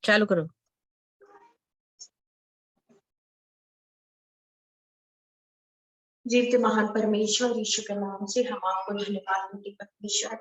चालू करो। जीवित महान परमेश्वर यीशु के नाम से हम आपको धन्यवाद देते परमेश्वर,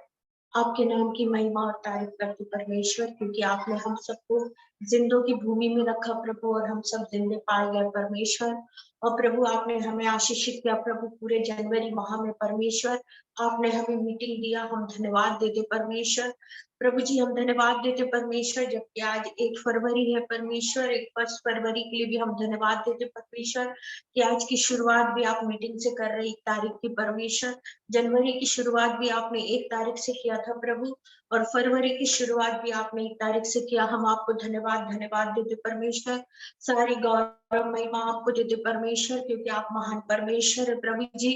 आपके नाम की महिमा और तारीफ करते परमेश्वर, क्योंकि आपने हम सबको जिंदों की भूमि में रखा प्रभु, और हम सब जिंदे पाए गए परमेश्वर। और प्रभु आपने हमें आशीषित किया प्रभु, पूरे जनवरी माह में परमेश्वर आपने हमें मीटिंग दिया, हम धन्यवाद देते परमेश्वर। प्रभु जी हम धन्यवाद देते परमेश्वर, जबकि आज 1 फरवरी है परमेश्वर, 1 फरवरी के लिए भी हम धन्यवाद देते परमेश्वर कि आज की शुरुआत भी आप मीटिंग से कर रहे 1 तारीख की परमेश्वर। जनवरी की शुरुआत भी आपने 1 तारीख से किया था प्रभु, और फरवरी की शुरुआत भी आपने 1 तारीख से किया। हम आपको धन्यवाद देते परमेश्वर, सारी गौरव महिमा आपको देते परमेश्वर, क्योंकि आप महान परमेश्वर है प्रभु जी।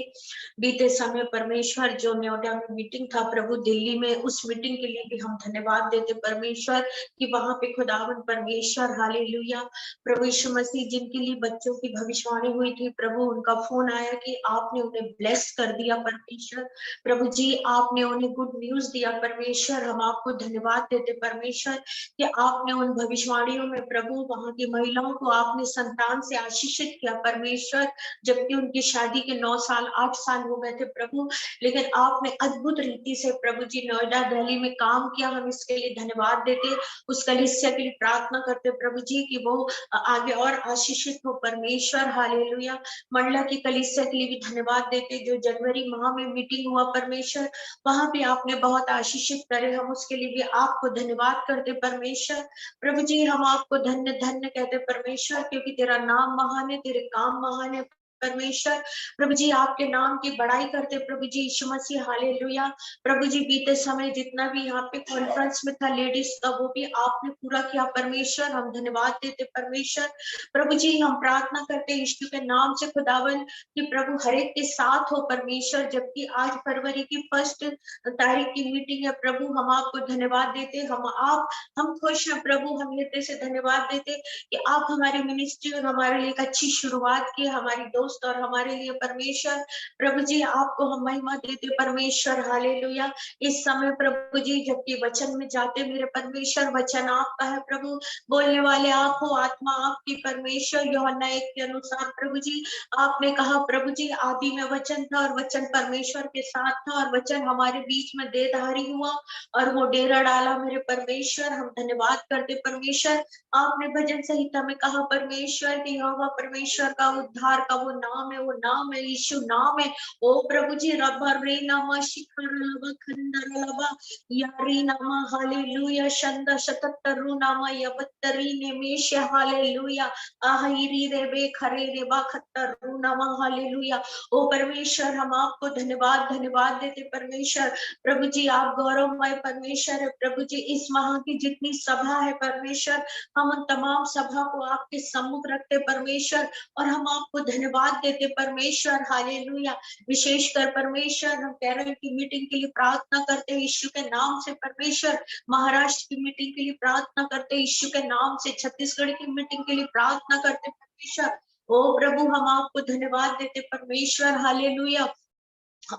बीते समय परमेश्वर जो नोएडा में मीटिंग था प्रभु दिल्ली में, उस मीटिंग के लिए भी हम धन्यवाद देते परमेश्वर कि वहां पे खुदावन परमेश्वर हालेलुया प्रभु यीशु मसीह जिनके लिए बच्चों की भविष्यवाणी हुई थी प्रभु, उनका फोन आया कि आपने उन्हें ब्लेस कर दिया परमेश्वर। प्रभु जी आपने उन्हें गुड न्यूज दिया परमेश्वर, हम आपको धन्यवाद देते परमेश्वर कि आपने उन भविष्यवाणियों में प्रभु वहां की महिलाओं को आपने संतान से आशीषित किया परमेश्वर, जबकि उनकी शादी के 9 साल 8 साल हो गए थे प्रभु, लेकिन आपने अद्भुत रीति से प्रभु जी नोएडा दिल्ली में काम किया। हम इसके लिए धन्यवाद देते, उस कलीसिया के लिए प्रार्थना करते प्रभु जी कि वो आगे और आशीषित हो परमेश्वर हालेलुया। मंडला की कलीसिया के लिए भी धन्यवाद देते, जो जनवरी माह में मीटिंग हुआ परमेश्वर, वहां भी आपने बहुत आशीषित करे, हम उसके लिए भी आपको धन्यवाद करते परमेश्वर। प्रभु जी हम आपको धन्य धन्य कहते परमेश्वर, क्योंकि तेरा नाम महान है, तेरे काम महान है परमेश्वर। प्रभु जी आपके नाम की बड़ाई करते प्रभु जी यीशु मसीह हालेलुया। प्रभु जी बीते समय जितना भी यहाँ पे कॉन्फ्रेंस में था लेडीज का, वो भी आपने पूरा किया परमेश्वर, हम धन्यवाद देते परमेश्वर। प्रभु जी हम प्रार्थना करते यीशु के नाम से खुदावन कि प्रभु हर एक के साथ हो परमेश्वर, जबकि आज फरवरी की 1 तारीख की मीटिंग है प्रभु, हम आपको धन्यवाद देते, हम खुश हैं प्रभु, हम हृदय से धन्यवाद देते कि आप हमारी मिनिस्ट्री और हमारे लिए एक अच्छी शुरुआत की, हमारी दोस्त और हमारे लिए परमेश्वर। प्रभु जी आपको हम महिमा देते परमेश्वर हालेलुया। इस समय प्रभु जी जबकि वचन में जाते मेरे परमेश्वर, वचन आपका है प्रभु, बोलने वाले आप हो, आत्मा आपकी परमेश्वर। यूहन्ना 1 के अनुसार प्रभु जी आपने कहा प्रभु जी आदि में वचन था और वचन परमेश्वर के साथ था और वचन हमारे बीच में देहधारी हुआ और वो डेरा डाला मेरे परमेश्वर। हम धन्यवाद करते परमेश्वर, आपने भजन संहिता में कहा परमेश्वर कि यहोवा परमेश्वर का उद्धार का वो नाम है, वो नाम है यीशु नाम है। ओ प्रभु जी रब्बा रे नामा शिखर लबा खंडर लबा यारी नामा हालेलुया शंदा शतत्तरु नामा यबत्तरी निमेश हालेलुया आहिरी रे बे खरे रे बा खत्तरु नामा हालेलुया। ओ परमेश्वर हम आपको धन्यवाद देते परमेश्वर। प्रभु जी आप गौरवमय परमेश्वर है प्रभु जी, इस माह की जितनी सभा है परमेश्वर, हम उन तमाम सभा को आपके सम्मुख रखते परमेश्वर और हम आपको धन्यवाद देते परमेश्वर हालेलुया। विशेषकर परमेश्वर हम केरल की मीटिंग के लिए प्रार्थना करते हैं यीशु के नाम से परमेश्वर, महाराष्ट्र की मीटिंग के लिए प्रार्थना करते हैं यीशु के नाम से, छत्तीसगढ़ की मीटिंग के लिए प्रार्थना करते परमेश्वर। ओ प्रभु हम आपको धन्यवाद देते परमेश्वर हालेलुया।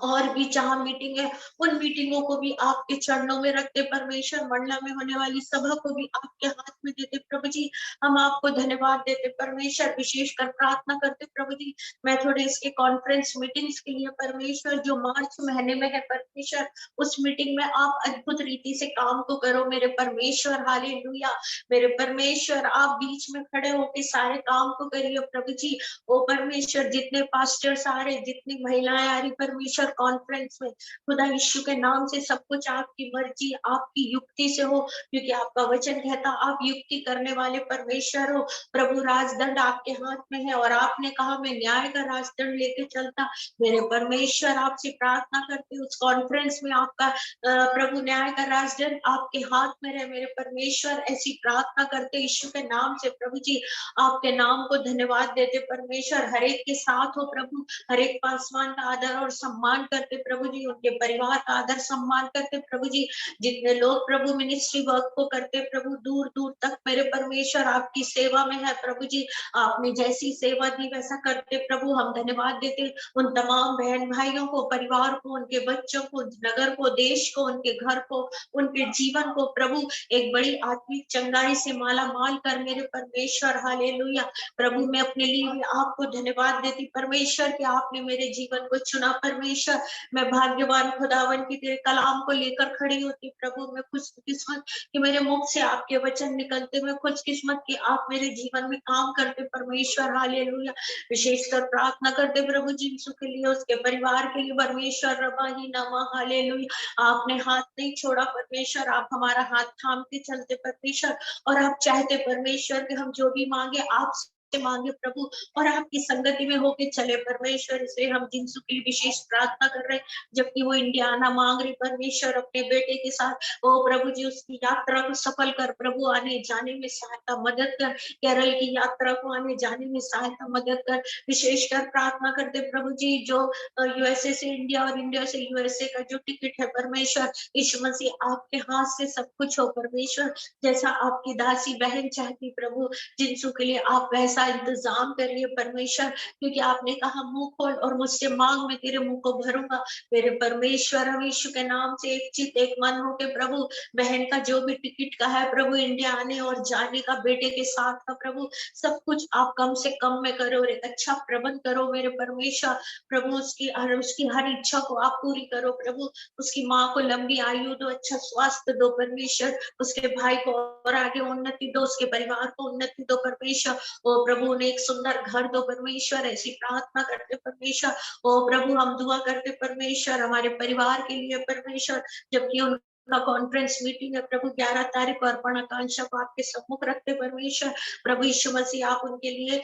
और भी जहां मीटिंग है उन मीटिंगों को भी आपके चरणों में रखते परमेश्वर, मंडला में होने वाली सभा को भी आपके हाथ में देते प्रभु जी, हम आपको धन्यवाद देते परमेश्वर। विशेषकर प्रार्थना करते प्रभु जी मेथोडिस्ट के कॉन्फ्रेंस मीटिंग्स के लिए परमेश्वर, जो मार्च महीने में है परमेश्वर, उस मीटिंग में आप अद्भुत रीति से काम को करो मेरे परमेश्वर हालेलुया। मेरे परमेश्वर आप बीच में खड़े होके सारे काम को करिए प्रभु जी। ओ परमेश्वर जितने पास्टर्स आ रहे, जितनी महिलाएं आ रही परमेश्वर कॉन्फ्रेंस में, खुदा यीशु के नाम से सब कुछ आपकी मर्जी आपकी युक्ति से हो, क्योंकि आपका वचन कहता आप युक्ति करने वाले परमेश्वर हो प्रभु। राजदंड आपके हाथ में है और आपने कहा मैं न्याय का राजदंड लेके चलता। मेरे परमेश्वर आपसे प्रार्थना करते उस कॉन्फ्रेंस में आपका प्रभु न्याय का राजदंड आपके हाथ में रहे मेरे परमेश्वर, ऐसी प्रार्थना करते यीशु के नाम से प्रभु जी। आपके नाम को धन्यवाद देते परमेश्वर, हर एक के साथ हो प्रभु, हर एक पासवान का आदर और सम्मान सम्मान करते प्रभु जी, उनके परिवार का आदर सम्मान करते प्रभु जी। जितने लोग प्रभु मिनिस्ट्री वर्क को करते प्रभु, दूर दूर तक मेरे परमेश्वर आपकी सेवा में है प्रभु जी, आपने जैसी सेवा दी वैसा करते प्रभु। हम धन्यवाद देते उन तमाम बहन भाइयों को, परिवार को, उनके बच्चों को, नगर को, देश को, उनके घर को, उनके जीवन को प्रभु एक बड़ी आत्मिक चंगाई से माला माल कर मेरे परमेश्वर। हालेलुया प्रभु, मैं अपने लिए भी आपको धन्यवाद देती परमेश्वर कि आपने मेरे जीवन को चुना परमेश्वर। मैं भाग्यवान खुदावन की तेरे कलाम को लेकर खड़ी होती प्रभु। मैं खुशकिस्मत कि मेरे मुख से आपके वचन निकलते, मैं खुशकिस्मत कि आप मेरे जीवन में काम करते परमेश्वर। हालेलुया विशेषकर प्रार्थना करते प्रभु जी यीशु के लिए, उसके परिवार के लिए परमेश्वर। रबाही नमा हालेलुया, आपने हाथ नहीं छोड़ा परमेश्वर, आप हमारा हाथ थाम के चलते परमेश्वर। और आप चाहते परमेश्वर कि हम जो भी मांगे आप मांगे प्रभु, और आपकी संगति में होके चले परमेश्वर। इसलिए हम जिनसु के लिए विशेष प्रार्थना कर रहे हैं, जबकि वो इंडियाना मांग रही परमेश्वर अपने बेटे के साथ। ओ प्रभु जी, उसकी यात्रा को सफल कर प्रभु, आने जाने में सहायता मदद कर, केरल की यात्रा को आने जाने में सहायता मदद कर। विशेषकर प्रार्थना करते प्रभु जी, जो यूएसए से इंडिया और इंडिया से यूएसए का जो टिकट है परमेश्वर, यीशु मसीह आपके हाथ से सब कुछ हो परमेश्वर, जैसा आपकी दासी बहन चाहती प्रभु, जिनसु के लिए आप वैसा इंतजाम करिए परमेश्वर, क्योंकि आपने कहा मुंह खोल और मुझसे मांग, मैं तेरे मुंह को भरूंगा मेरे परमेश्वर। हम यीशु के नाम से एक चित एक मन हो के प्रभु, बहन का जो भी टिकट का है प्रभु, इंडिया आने और जाने का, बेटे के साथ का प्रभु, सब कुछ आप कम से कम में करो और एक अच्छा प्रबंध करो मेरे परमेश्वर। प्रभु उसकी हर इच्छा को आप पूरी करो प्रभु, उसकी माँ को लंबी आयु दो, अच्छा स्वास्थ्य दो परमेश्वर, उसके भाई को और आगे उन्नति दो, उसके परिवार को उन्नति दो परमेश्वर। ओ प्रभु ने एक सुंदर घर दो परमेश्वर, ऐसी प्रार्थना करते परमेश्वर। ओ प्रभु हम दुआ करते परमेश्वर हमारे परिवार के लिए परमेश्वर, जबकि उनका कॉन्फ्रेंस मीटिंग है प्रभु 11 तारीख को, अर्पण आकांक्षा को आपके सम्मुख रखते परमेश्वर। प्रभु यीशु मसीह आप उनके लिए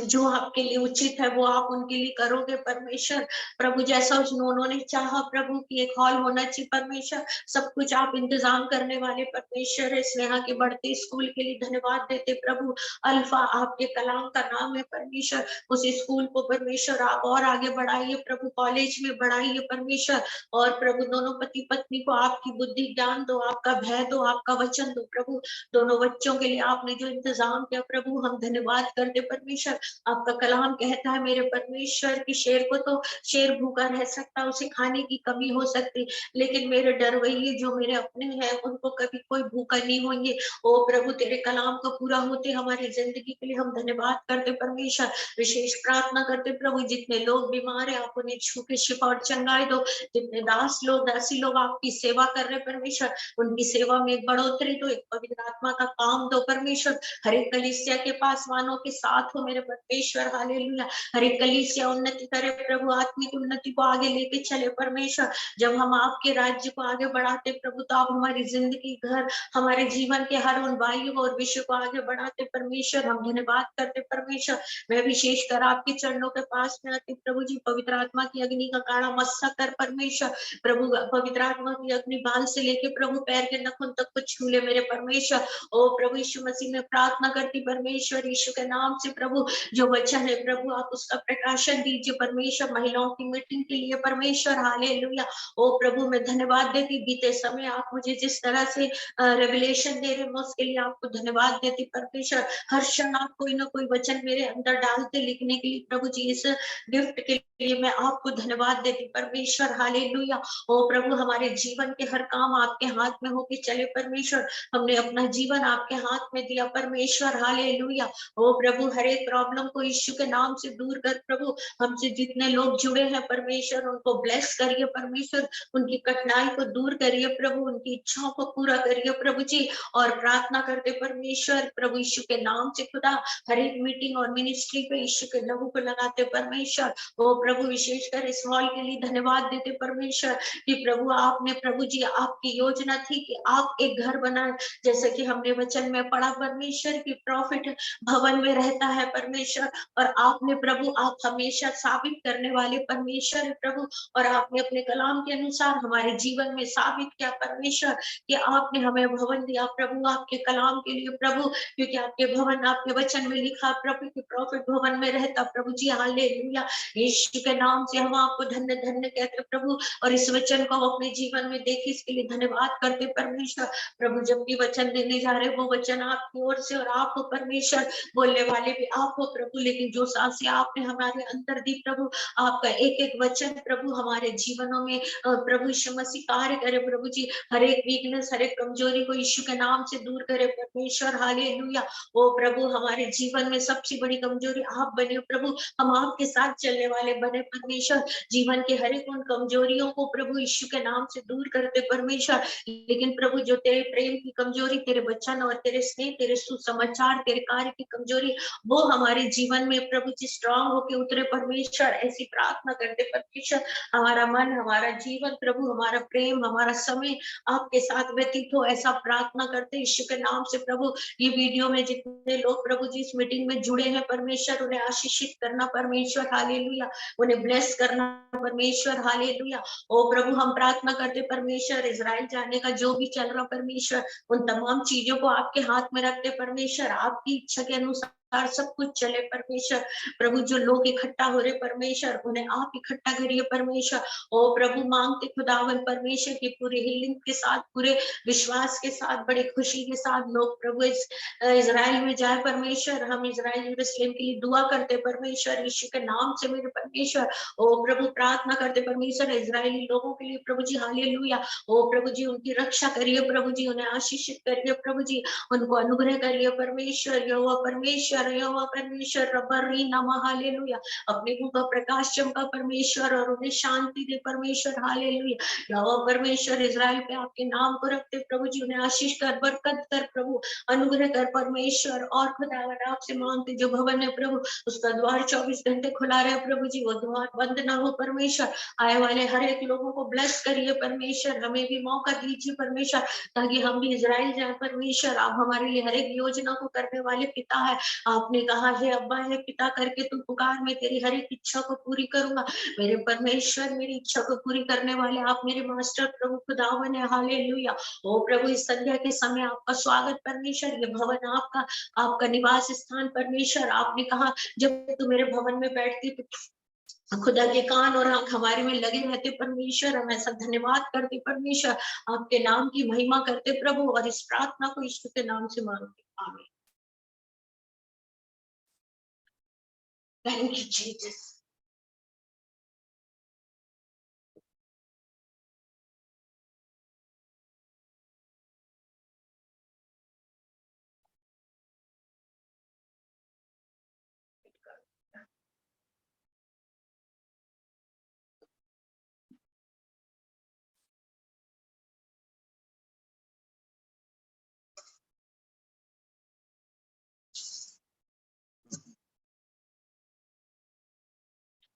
जो आपके लिए उचित है वो आप उनके लिए करोगे परमेश्वर। प्रभु जैसा उन्होंने चाहा प्रभु कि एक हॉल होना चाहिए परमेश्वर, सब कुछ आप इंतजाम करने वाले परमेश्वर है। स्नेहा के बढ़ते स्कूल के लिए धन्यवाद देते प्रभु, अल्फा आपके कलाम का नाम है परमेश्वर, उस स्कूल को परमेश्वर आप और आगे बढ़ाइए प्रभु, कॉलेज में बढ़ाइए परमेश्वर। और प्रभु दोनों पति पत्नी को आपकी बुद्धि ज्ञान दो, आपका भय दो, आपका वचन दो प्रभु। दोनों बच्चों के लिए आपने जो इंतजाम किया प्रभु, हम धन्यवाद करते परमेश्वर। आपका कलाम कहता है मेरे परमेश्वर की शेर को तो शेर भूखा रह सकता, उसे खाने की कमी हो सकती, लेकिन मेरे डरवैये जो मेरे अपने हैं उनको कभी कोई भूखा नहीं होंगे। ओ प्रभु तेरे कलाम को पूरा होते हमारी जिंदगी के लिए हम धन्यवाद करते परमेश्वर। विशेष प्रार्थना करते प्रभु, जितने लोग बीमार है आप उन्हें छू के शिफा और चंगाई दो, जितने दास लोग दासी लोग आपकी सेवा कर रहे परमेश्वर, उनकी सेवा में एक बढ़ोतरी दो, एक पवित्र आत्मा का काम दो परमेश्वर। हर एक कलीसिया के पासवानों के साथ हो मेरे परमेश्वर। हालेलुया हर एक कलीसिया उन्नति करे प्रभु, आत्मिक उन्नति को आगे लेके चले परमेश्वर। जब हम आपके राज्य को आगे बढ़ाते प्रभु, तो आप हमारी जिंदगी, घर, हमारे जीवन के हर उन वायु और विषय को आगे बढ़ाते परमेश्वर। हम धन्यवाद करते परमेश्वर। मैं विशेष कर आपके चरणों के पास में आती प्रभु जी, पवित्र आत्मा की अग्नि का काड़ा मस्सा कर परमेश्वर। प्रभु पवित्र आत्मा की अग्नि बाल से लेके प्रभु पैर के नखुन तक को छू ले मेरे परमेश्वर। ओ प्रभु यीशु मसीह में प्रार्थना करती परमेश्वर, यीशु के नाम से प्रभु जो वचन है प्रभु आप उसका प्रकाशन दीजिए परमेश्वर, महिलाओं की मीटिंग के लिए परमेश्वर। हालेलुया ओ प्रभु मैं धन्यवाद देती, बीते समय आप मुझे जिस तरह से रेवलेशन दे रहे मैं उसके लिए आपको धन्यवाद देती परमेश्वर। हर क्षण आप कोई ना कोई वचन मेरे अंदर डालते लिखने के लिए प्रभु जी, इस गिफ्ट के लिए मैं आपको धन्यवाद देती परमेश्वर। हालेलुया ओ प्रभु हमारे जीवन के हर काम आपके हाथ में होके चले परमेश्वर, हमने अपना जीवन आपके हाथ में दिया परमेश्वर। हालेलुया ओ प्रभु हर एक प्रॉब्लम को यीशु के नाम से दूर कर प्रभु, हमसे जितने लोग जुड़े हैं परमेश्वर उनको ब्लेस करिए परमेश्वर, उनकी कठिनाई को दूर करिए प्रभु, उनकी इच्छाओं को पूरा करिए प्रभु जी। और प्रार्थना करते परमेश्वर प्रभु यीशु के नाम से खुदा, हर एक मीटिंग और मिनिस्ट्री पे यीशु के लहू को लगाते परमेश्वर। ओ प्रभु विशेषकर इस हॉल के लिए धन्यवाद देते परमेश्वर कि प्रभु आपने प्रभु जी आपकी योजना थी कि आप एक घर बनाए, जैसे कि हमने वचन में पढ़ा परमेश्वर की प्रॉफिट भवन में रहता है परमेश्वर, और आपने प्रभु, आप हमेशा साबित करने वाले परमेश्वर है प्रभु, और आपने अपने कलाम के अनुसार हमारे जीवन में साबित किया परमेश्वर कि आपने हमें भवन दिया प्रभु, आपके कलाम के लिए प्रभु, क्योंकि आपके भवन, आपके वचन में लिखा प्रभु कि प्रॉफिट भवन में रहता प्रभु जी। हालेलुया, यीशु के नाम से हम आपको धन्य धन्य कहते प्रभु, और इस वचन को अपने जीवन में देखे इसके लिए धन्यवाद करते परमेश्वर। प्रभु जब भी वचन देने जा रहे वो वचन आपकी ओर से, और आप हो परमेश्वर, बोलने वाले भी आप हो प्रभु, लेकिन जो सांसें आपने हमारे अंदर दी प्रभु, आपका एक एक वचन प्रभु हमारे जीवनों में प्रभु यीशु मसीह कार्य करे प्रभु जी। हर एक वीकनेस, हर एक कमजोरी को यीशु के नाम से दूर करे परमेश्वर। हालेलुया, ओ प्रभु हमारे जीवन में सबसे बड़ी कमजोरी आप बने प्रभु, हम आपके साथ चलने वाले बने परमेश्वर। जीवन के हर एक उन कमजोरियों को प्रभु यीशु के नाम से दूर करते परमेश्वर, लेकिन प्रभु जो तेरे प्रेम की कमजोरी, तेरे वचन और तेरे स्नेह, तेरे सुसमाचार, तेरे कार्य की कमजोरी, वो हमारे जीवन में प्रभु जी स्ट्रांग होके उतरे परमेश्वर। ऐसी प्रार्थना करते परमेश्वर, हमारा मन, हमारा जीवन प्रभु, हमारा प्रेम, हमारा समय आपके साथ व्यतीत हो, ऐसा प्रार्थना करते यीशु के नाम से प्रभु। ये वीडियो में जितने लोग प्रभु जी इस मीटिंग में जुड़े हैं परमेश्वर, उन्हें आशीषित करना परमेश्वर। हालेलुया, उन्हें ब्लेस करना परमेश्वर। हालेलुया, ओ प्रभु हम प्रार्थना करते परमेश्वर, इजराइल जाने का जो भी चल रहा परमेश्वर, उन तमाम चीजों को आपके हाथ में रखते परमेश्वर, आपकी इच्छा के अनुसार सब कुछ चले परमेश्वर। प्रभु जो लोग इकट्ठा हो रहे परमेश्वर, उन्हें आप इकट्ठा करिए परमेश्वर। ओ प्रभु मांगते खुदावन परमेश्वर की पूरी हीलिंग के साथ, पूरे विश्वास के साथ, बड़ी खुशी के साथ लोग प्रभु इजराइल में जाए परमेश्वर। हम इजराइल यरूशलेम के लिए दुआ करते परमेश्वर यीशु के नाम से मेरे परमेश्वर। ओ प्रभु प्रार्थना करते परमेश्वर इजरायली लोगों के लिए प्रभु जी। हालेलुया, ओ प्रभु जी उनकी रक्षा करिए प्रभु जी, उन्हें आशीषित करिए प्रभु जी, उनको अनुग्रह करिए परमेश्वर। यहोवा परमेश्वर, यहोवा परमेश्वर रबरी नमः। हालेलुया, अपने मुंह का प्रकाश चमका परमेश्वर, और उन्हें शांति दे परमेश्वर। हालेलुया, यहोवा परमेश्वर इजराइल पे आपके नाम को रखते प्रभु जी, उन्हें आशीष कर, बरकत कर प्रभु, अनुग्रह कर परमेश्वर। और खुदावन आपसे मांगते जो भवन है प्रभु, उसका द्वार 24 घंटे खुला रहे प्रभु जी, वो द्वार बंद ना हो परमेश्वर। आए वाले हर एक लोगों को ब्लेस करिए परमेश्वर, हमें भी मौका दीजिए परमेश्वर, ताकि हम भी इजराइल जाए परमेश्वर। आप हमारे लिए हर एक योजना को करने वाले पिता है। आपने कहा है अब्बा है पिता करके तू पुकार, मैं तेरी हर एक इच्छा को पूरी करूंगा। मेरे परमेश्वर मेरी इच्छा को पूरी करने वाले आप मेरे मास्टर प्रभु खुदावन है। हालेलुया, ओ प्रभु इस संध्या के समय आपका स्वागत परमेश्वर, ये भवन आपका, आपका निवास स्थान परमेश्वर। आपने कहा जब तू मेरे भवन में बैठती तो खुदा के कान और आंख हमारे में लगे रहते परमेश्वर। हम ऐसा धन्यवाद करते परमेश्वर, आपके नाम की महिमा करते प्रभु, और इस प्रार्थना को यीशु के नाम से मांगते, आमीन। Thank you Jesus.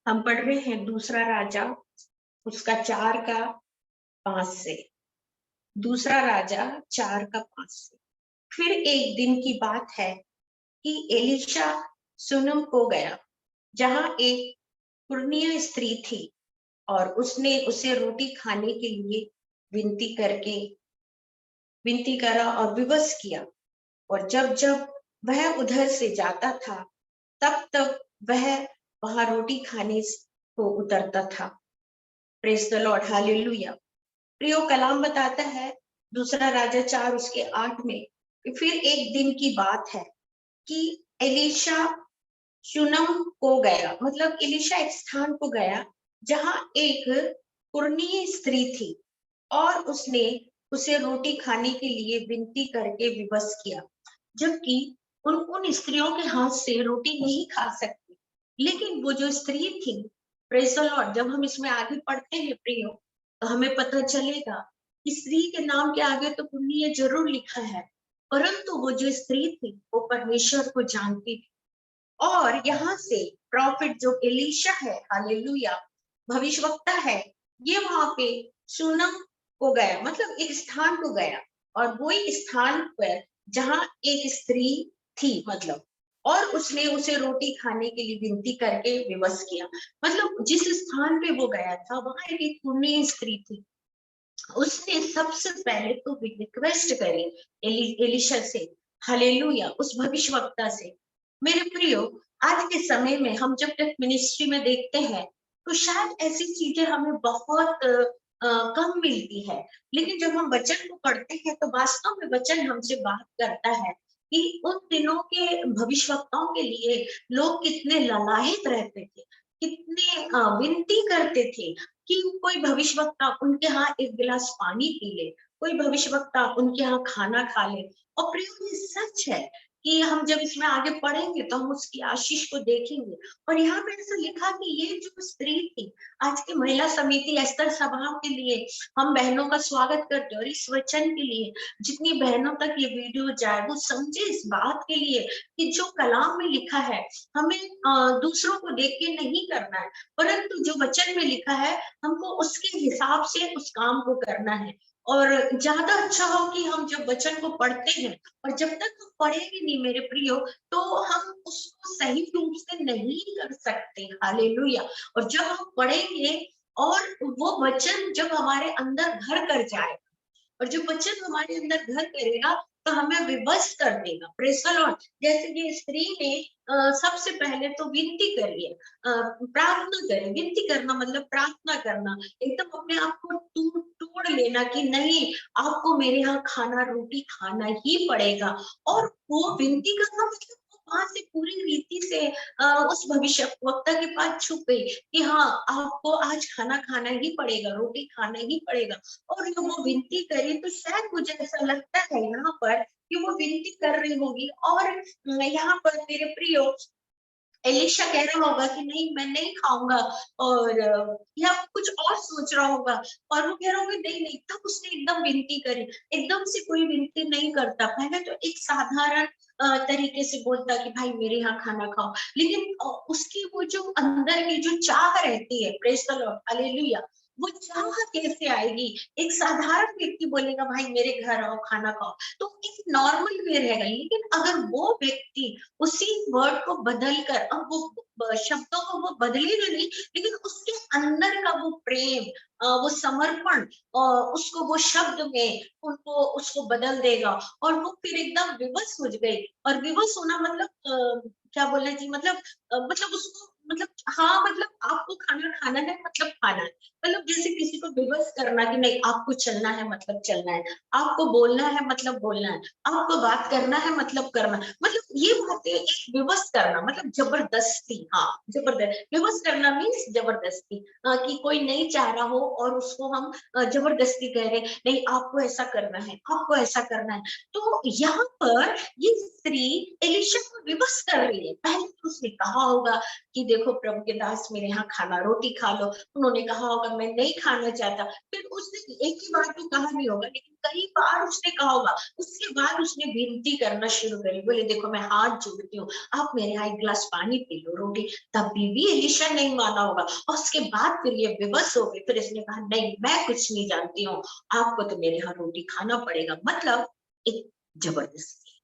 हम पढ़ रहे हैं दूसरा राजा उसका 4 का 5 से। दूसरा राजा 4 का 5 से। फिर एक दिन की बात है कि एलिशा सुनम को गया, जहां एक पुरनिया स्त्री थी, और उसने उसे रोटी खाने के लिए विनती करा और विवश किया। और जब जब वह उधर से जाता था, तब तब वह वहां रोटी खाने को उतरता था। Praise the Lord, hallelujah. प्रियो कलाम बताता है दूसरा राजा 4 उसके 8 में, फिर एक दिन की बात है कि एलिशा शूनम को गया, मतलब एलिशा एक स्थान को गया जहां एक पुरनीय स्त्री थी, और उसने उसे रोटी खाने के लिए विनती करके विवश किया। जबकि उन स्त्रियों के हाथ से रोटी नहीं खा सकती, लेकिन वो जो स्त्री थी, प्रेज द लॉर्ड, जब हम इसमें आगे पढ़ते हैं प्रियो, तो हमें पता चलेगा कि स्त्री के नाम के आगे तो पुण्य जरूर लिखा है, परंतु वो जो स्त्री थी वो परमेश्वर को जानती थी। और यहाँ से प्रॉफिट जो एलीशा है, हालेलुया, भविष्यवक्ता है, ये वहां पे सुनम को गया, मतलब एक स्थान को गया, और वो एक स्थान पर जहां एक स्त्री थी, मतलब, और उसने उसे रोटी खाने के लिए विनती करके विवश किया। मतलब जिस स्थान पे वो गया था वहां एक पुण्य स्त्री थी, उसने सबसे पहले तो रिक्वेस्ट करी एलिशा से, हालेलुया, उस भविष्यवक्ता से। मेरे प्रियो, आज के समय में हम जब तक मिनिस्ट्री में देखते हैं तो शायद ऐसी चीजें हमें बहुत कम मिलती है, लेकिन जब हम वचन को पढ़ते हैं तो वास्तव में वचन हमसे बात करता है कि उन दिनों के भविष्यवक्ताओं के लिए लोग कितने ललायत रहते थे, कितने विनती करते थे कि कोई भविष्यवक्ता उनके यहाँ एक गिलास पानी पी ले, कोई भविष्यवक्ता उनके यहाँ खाना खा ले। और प्रियो, ये सच है कि हम जब इसमें आगे पढ़ेंगे तो हम उसकी आशीष को देखेंगे। और यहाँ पे ऐसा लिखा कि ये जो स्त्री थी, आज की महिला समिति एस्तर सभा के लिए हम बहनों का स्वागत करते हैं, और इस वचन के लिए जितनी बहनों तक ये वीडियो जाए वो समझे इस बात के लिए कि जो कलाम में लिखा है हमें दूसरों को देख के नहीं करना है, परंतु जो वचन में लिखा है हमको उसके हिसाब से उस काम को करना है। और ज्यादा अच्छा हो कि हम जब वचन को पढ़ते हैं, और जब तक हम पढ़ेंगे नहीं मेरे प्रियो, तो हम उसको सही रूप से नहीं कर सकते। हालेलुया। और जब हम पढ़ेंगे और वो वचन जब हमारे अंदर घर कर जाए, और जो वचन हमारे अंदर घर करेगा तो हमें विवश कर देगा। Praise the Lord. जैसे कि स्त्री ने सबसे पहले तो विनती करी है, प्रार्थना करी। विनती करना मतलब प्रार्थना करना, एकदम अपने आप को तोड़ लेना कि नहीं, आपको मेरे यहाँ खाना रोटी खाना ही पड़ेगा। और वो विनती करना मतलब वहां से पूरी रीति से उस भविष्यवक्ता के पास छुप गई कि हाँ, आपको आज खाना खाना ही पड़ेगा, रोटी खाना ही पड़ेगा। और जब वो विनती करी तो शायद मुझे ऐसा लगता है यहाँ पर कि वो विनती कर रही होगी, और यहाँ पर मेरे प्रियो एलिशा कह रहा होगा कि नहीं, मैं नहीं खाऊंगा, और या कुछ और सोच रहा होगा, और वो कह रहा होगा नहीं नहीं। तब उसने एकदम विनती करी। एकदम से कोई विनती नहीं करता, पहले तो एक साधारण तरीके से बोलता कि भाई मेरे यहाँ खाना खाओ, लेकिन उसकी वो जो अंदर की जो चाह रहती है, प्रेज़ द लॉर्ड, हालेलुया, वो चाह कैसे आएगी? एक साधारण व्यक्ति बोलेगा भाई मेरे घर आओ खाना खाओ, तो एक नॉर्मल वे रहेगा। लेकिन अगर वो व्यक्ति उसी वर्ड को बदल कर, अब वो शब्दों को वो बदलेगा नहीं, लेकिन उसके अंदर का वो प्रेम, वो समर्पण, उसको वो शब्द में उनको उसको बदल देगा, और वो फिर एकदम विवश हो गई। और विवश होना मतलब क्या बोले जी, मतलब उसको मतलब, हाँ मतलब आपको खाना खाना है मतलब खाना है। मतलब जैसे किसी को विवश करना कि नहीं, आपको चलना है मतलब चलना है, आपको बोलना है मतलब बोलना है, आपको बात करना है मतलब करना। मतलब ये बातें एक विवश करना मतलब जबरदस्ती, हाँ जबरदस्त विवश करना मीन्स जबरदस्ती, कि कोई नहीं चाह रहा हो और उसको हम जबरदस्ती कह रहे नहीं, आपको ऐसा करना है, आपको ऐसा करना है। तो यहाँ पर ये स्त्री एलिशा को विवश कर रही है। पहले तो उसने कहा होगा कि देखो प्रभु के दास, मेरे यहाँ खाना रोटी खा लो। उन्होंने कहा होगा मैं नहीं खाना चाहता। फिर उसने एक ही बार तो कहा नहीं होगा, लेकिन कई बार उसने कहा होगा। उसके बाद उसने विनती करना शुरू करी, बोले देखो मैं हाथ जोड़ती हूँ, आप मेरे यहाँ एक गिलास पानी पी लो, रोटी। तब भी एलिशा नहीं माना होगा, और उसके बाद फिर ये विवश हो गई। फिर इसने कहा नहीं, मैं कुछ नहीं जानती हूँ, आपको तो मेरे यहाँ रोटी खाना पड़ेगा। मतलब एक जबरदस्ती।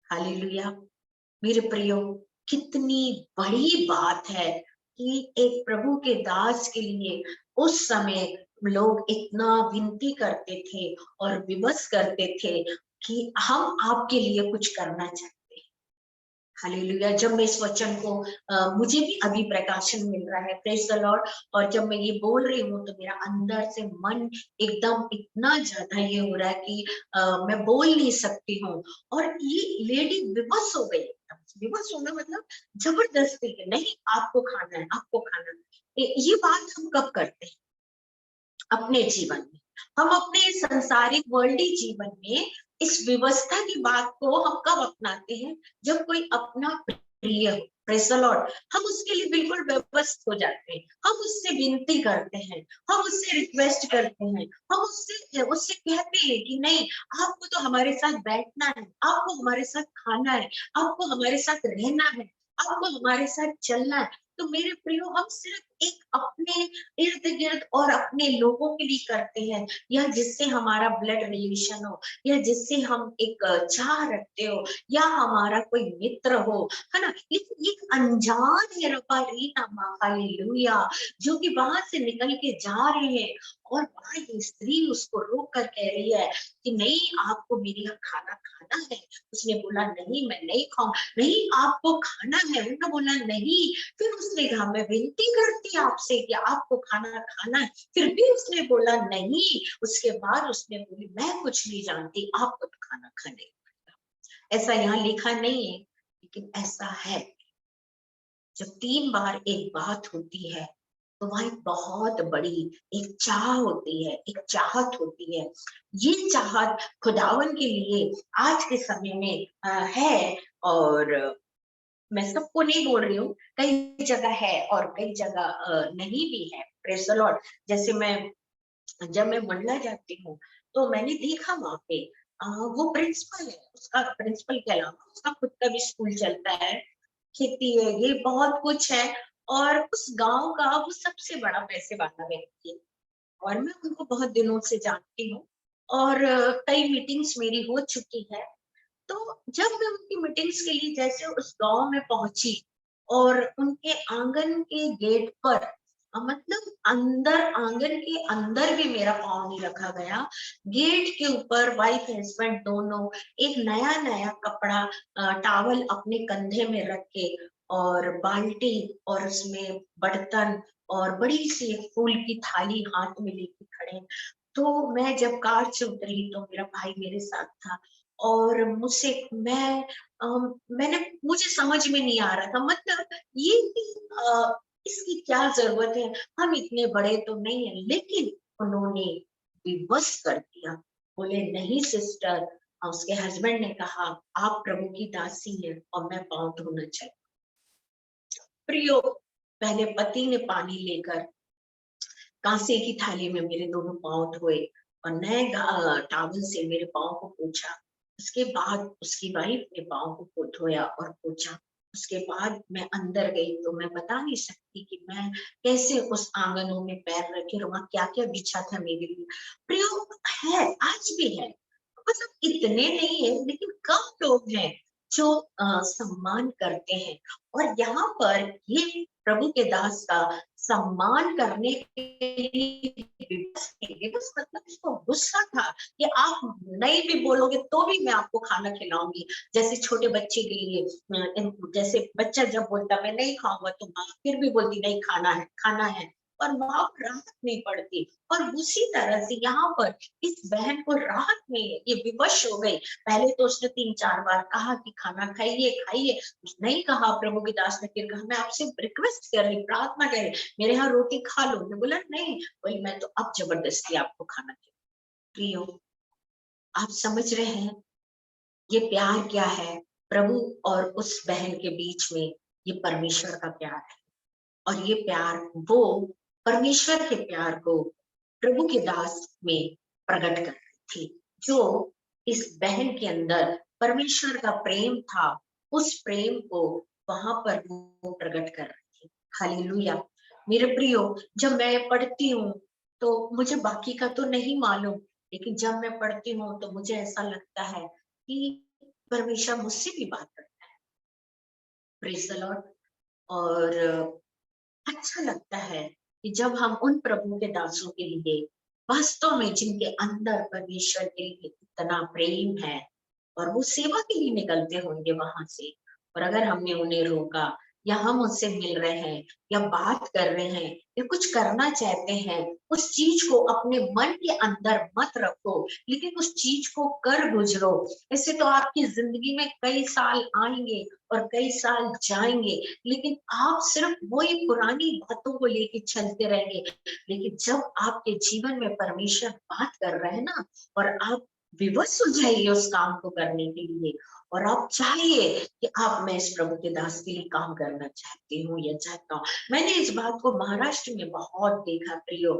हालेलुया। मेरे प्रियो, कितनी बड़ी बात है कि एक प्रभु के दास के लिए उस समय लोग इतना विनती करते थे और विवश करते थे कि हम आपके लिए कुछ करना चाहते हैं। हालेलुया। जब मैं इस वचन को मुझे भी अभी प्रकाशन मिल रहा है, प्रेज द लॉर्ड, और जब मैं ये बोल रही हूँ तो मेरा अंदर से मन एकदम इतना ज्यादा ये हो रहा है कि मैं बोल नहीं सकती हूँ। और ये लेडी विवश हो गई। विवश होना मतलब जबरदस्ती के नहीं, आपको खाना है, आपको खाना है। ये बात हम कब करते हैं अपने जीवन में? हम अपने संसारिक वर्ल्डी जीवन में इस व्यवस्था की बात को हम कब अपनाते हैं? जब कोई अपना प्रिय हो, प्रेज़ द लॉर्ड, हम उसके लिए बिल्कुल व्यवस्थित हो जाते हैं। हम उससे विनती करते हैं, हम उससे रिक्वेस्ट करते हैं, हम उससे उससे कहते हैं कि नहीं, आपको तो हमारे साथ बैठना है, आपको हमारे साथ खाना है, आपको हमारे साथ रहना है, आपको हमारे साथ चलना है। तो मेरे प्रियो हम सिर्फ एक अपने इर्द गिर्द और अपने लोगों के लिए करते हैं, या जिससे हमारा ब्लड रिलेशन हो, या जिससे हम एक चाह रखते हो, या हमारा कोई मित्र हो, है ना। लेकिन एक अनजान है रब्बा रीना हालेलुया, जो कि वहां से निकल के जा रहे हैं, और वहां ये स्त्री उसको रोक कर कह रही है कि नहीं, आपको मेरे यहाँ खाना खाना है। उसने बोला नहीं, मैं नहीं खाऊं। नहीं, आपको खाना है। उन्होंने बोला नहीं। फिर उसने कहा मैं विनती करती आपसे कि आपको खाना खाना है। फिर भी उसने बोला नहीं। उसके बाद उसने बोली मैं कुछ नहीं जानती, आपको तो खाना खाने। ऐसा यहाँ लिखा नहीं है, लेकिन ऐसा है। जब 3 बार एक बात होती है, तो वहां एक बहुत बड़ी एक चाह होती है, एक चाहत होती है। ये चाहत खुदावन के लिए आज के समय में है। और मैं सबको नहीं बोल रही हूँ, कई जगह है और कई जगह नहीं भी है। Praise the Lord. जैसे मैं जब मैं मंडला जाती हूँ, तो मैंने देखा वहां पे वो प्रिंसिपल है, उसका प्रिंसिपल के अलावा उसका खुद का भी स्कूल चलता है, खेती है, ये बहुत कुछ है। और उस गांव का वो सबसे बड़ा पैसे वाला व्यक्ति है, और मैं उनको बहुत दिनों से जानती हूँ, और कई मीटिंग्स मेरी हो चुकी है। तो जब मैं उनकी मीटिंग्स के लिए जैसे उस गांव में पहुंची, और उनके आंगन के गेट पर मतलब अंदर, आंगन के अंदर भी मेरा पाँव नहीं रखा गया। गेट के ऊपर वाइफ हस्बैंड दोनों एक नया नया कपड़ा, टावल अपने कंधे में रख के, और बाल्टी, और उसमें बर्तन, और बड़ी सी एक फूल की थाली हाथ में लेके खड़े। तो मैं जब कार से उतरी, तो मेरा भाई मेरे साथ था, और मुझसे मैंने मुझे समझ में नहीं आ रहा था, मतलब ये इसकी क्या जरूरत है, हम इतने बड़े तो नहीं है। लेकिन उन्होंने विवश कर दिया, बोले नहीं सिस्टर। उसके हस्बैंड ने कहा आप प्रभु की दासी है, और मैं पाँव धोना चाहिए। प्रियो, पहले पति ने पानी लेकर कांसे की थाली में मेरे दोनों पाँव धोए, और नए टावल से मेरे पाँव को पोंछा। उसके बाद उसकी वाइफ ने पाँव को धोया और पोंछा। उसके बाद मैं अंदर गई, तो मैं बता नहीं सकती कि मैं कैसे उस आंगनों में पैर रखे, और वहां क्या क्या बिछा था मेरे लिए। प्रयोग है, आज भी है, मतलब इतने नहीं है, लेकिन कम लोग हैं जो सम्मान करते हैं। और यहाँ पर ये प्रभु के दास का सम्मान करने के लिए विवश मतलब इसको गुस्सा था कि आप नहीं भी बोलोगे तो भी मैं आपको खाना खिलाऊंगी। जैसे छोटे बच्चे के लिए जैसे बच्चा जब बोलता मैं नहीं खाऊंगा, तो माँ फिर भी बोलती नहीं, खाना है, खाना है, और माँ को राहत नहीं पड़ती। और उसी तरह से यहाँ पर इस बहन को राहत नहीं है, ये विवश हो गई। पहले तो उसने 3-4 बार कहा कि खाना खाइए खाइए, नहीं कहा। प्रभु के दास ने फिर कहा मैं आपसे रिक्वेस्ट कर रही, प्रार्थना कर रही, मेरे यहाँ रोटी खा लो। मैं बोला नहीं, बोली मैं तो अब जबरदस्ती आपको खाना प्रियो, आप समझ रहे हैं ये प्यार क्या है? प्रभु और उस बहन के बीच में ये परमेश्वर का प्यार है। और ये प्यार वो परमेश्वर के प्यार को प्रभु के दास में प्रकट कर रही थी, जो इस बहन के अंदर परमेश्वर का प्रेम था, उस प्रेम को वहां पर वो प्रकट कर रही थी। हालेलुया। मेरे प्रियो, जब मैं पढ़ती हूँ तो मुझे बाकी का तो नहीं मालूम, लेकिन जब मैं पढ़ती हूँ तो मुझे ऐसा लगता है कि परमेश्वर मुझसे भी बात करता है। Praise the Lord. और अच्छा लगता है कि जब हम उन प्रभु के दासों के लिए वास्तव में, जिनके अंदर परमेश्वर के लिए इतना प्रेम है, और वो सेवा के लिए निकलते होंगे वहां से, और अगर हमने उन्हें रोका, या हम उससे मिल रहे हैं, या बात कर रहे हैं, या कुछ करना चाहते हैं, उस चीज को अपने मन के अंदर मत रखो, लेकिन उस चीज को कर गुजरो। इससे तो आपकी जिंदगी में कई साल आएंगे और कई साल जाएंगे, लेकिन आप सिर्फ वही पुरानी बातों को लेके चलते रहेंगे। लेकिन जब आपके जीवन में परमेश्वर बात कर रहे हैं ना, और आप विवश हो जाइए उस काम को करने के लिए, और आप चाहिए कि आप मैं इस प्रभु के दास के लिए काम करना चाहती हूँ या चाहता हूँ। मैंने इस बात को महाराष्ट्र में बहुत देखा प्रियो।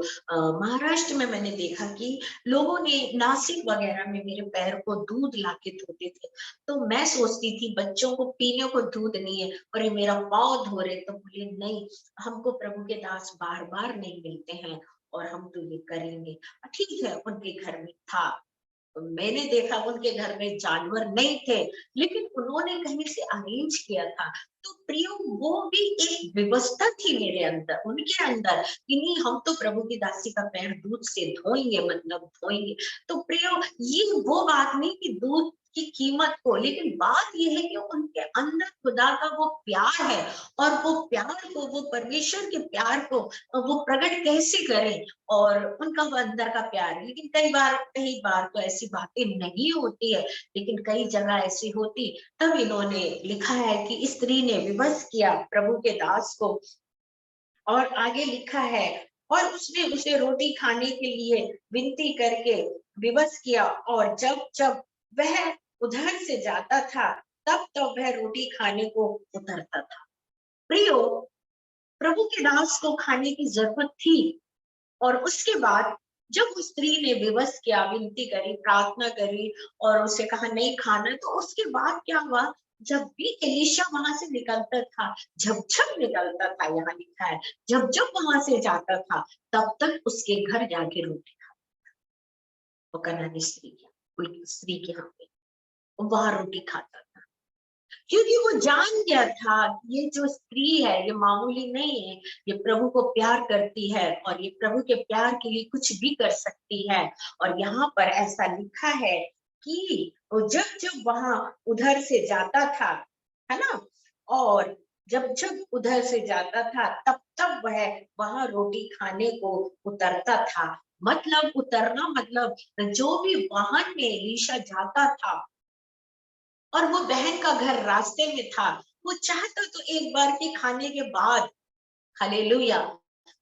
महाराष्ट्र में मैंने देखा कि लोगों ने नासिक वगैरह में मेरे पैर को दूध लाके धोते थे, तो मैं सोचती थी बच्चों को पीने को दूध नहीं है और ये मेरा पाँव धो रहे, तो बोले नहीं, हमको प्रभु के दास बार बार नहीं मिलते हैं और हम तो ये करेंगे। ठीक है, उनके घर में था, तो मैंने देखा उनके घर में जानवर नहीं थे, लेकिन उन्होंने कहीं से अरेंज किया था। तो प्रियो, वो भी एक व्यवस्था थी मेरे अंदर, उनके अंदर, कि नहीं हम तो प्रभु की दासी का पैर दूध से धोएंगे, मतलब धोएंगे। तो प्रियो, ये वो बात नहीं कि दूध की कीमत को, लेकिन बात ये है कि उनके अंदर खुदा का वो प्यार है, और वो प्यार को, वो परमेश्वर के प्यार को वो प्रकट कैसे करें, और उनका वो अंदर का प्यार है। लेकिन कई बार तो ऐसी बातें नहीं होती है, लेकिन कई जगह ऐसी होती। तब इन्होंने लिखा है कि स्त्री ने विवश किया प्रभु के दास को, और आगे लिखा है, और उसने उसे रोटी खाने के लिए विनती करके विवश किया, और जब जब वह उधर से जाता था, तब तब वह रोटी खाने को उतरता था। प्रियो, प्रभु के दास को खाने की जरूरत थी, और उसके बाद जब उस स्त्री ने विवश किया, विनती करी, प्रार्थना करी, और उसे कहा नहीं खाना, तो उसके बाद क्या हुआ, जब भी एलीशा वहां से निकलता था, जब जब निकलता था, यहाँ लिखा है, जब जब वहां से जाता था, तब तक उसके घर जाके रोटी खा, वो कनानी स्त्री के यहाँ पे वहां रोटी खाता था, क्योंकि वो जान गया था कि ये जो स्त्री है ये मामूली नहीं है, ये प्रभु को प्यार करती है, और ये प्रभु के प्यार के लिए कुछ भी कर सकती है। और यहाँ पर ऐसा लिखा है कि वो जब जब वहां उधर से जाता था, है ना, और जब जब उधर से जाता था, तब तब वह वहां रोटी खाने को उतरता था। मतलब उतरना, मतलब जो भी वाहन में एलीशा जाता था, और वो बहन का घर रास्ते में था, वो चाहता तो एक बार के खाने के बाद, हालेलुया,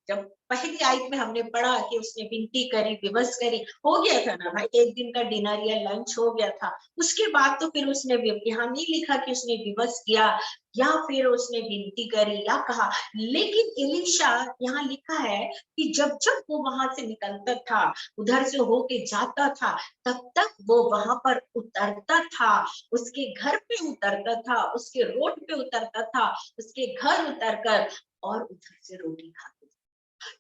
जब पहली आयत में हमने पढ़ा कि उसने विनती करी, विवश करी, हो गया था ना भाई, एक दिन का डिनर या लंच हो गया था, उसके बाद तो फिर उसने, यहाँ नहीं लिखा कि उसने विवश किया या फिर उसने विनती करी या कहा, लेकिन एलीशा, यहाँ लिखा है कि जब जब वो वहां से निकलता था, उधर से होके जाता था, तब तक वो वहां पर उतरता था, उसके घर पे उतरता था, उसके रोड पे उतरता था, उसके घर उतरकर और उधर से रोटी खाते,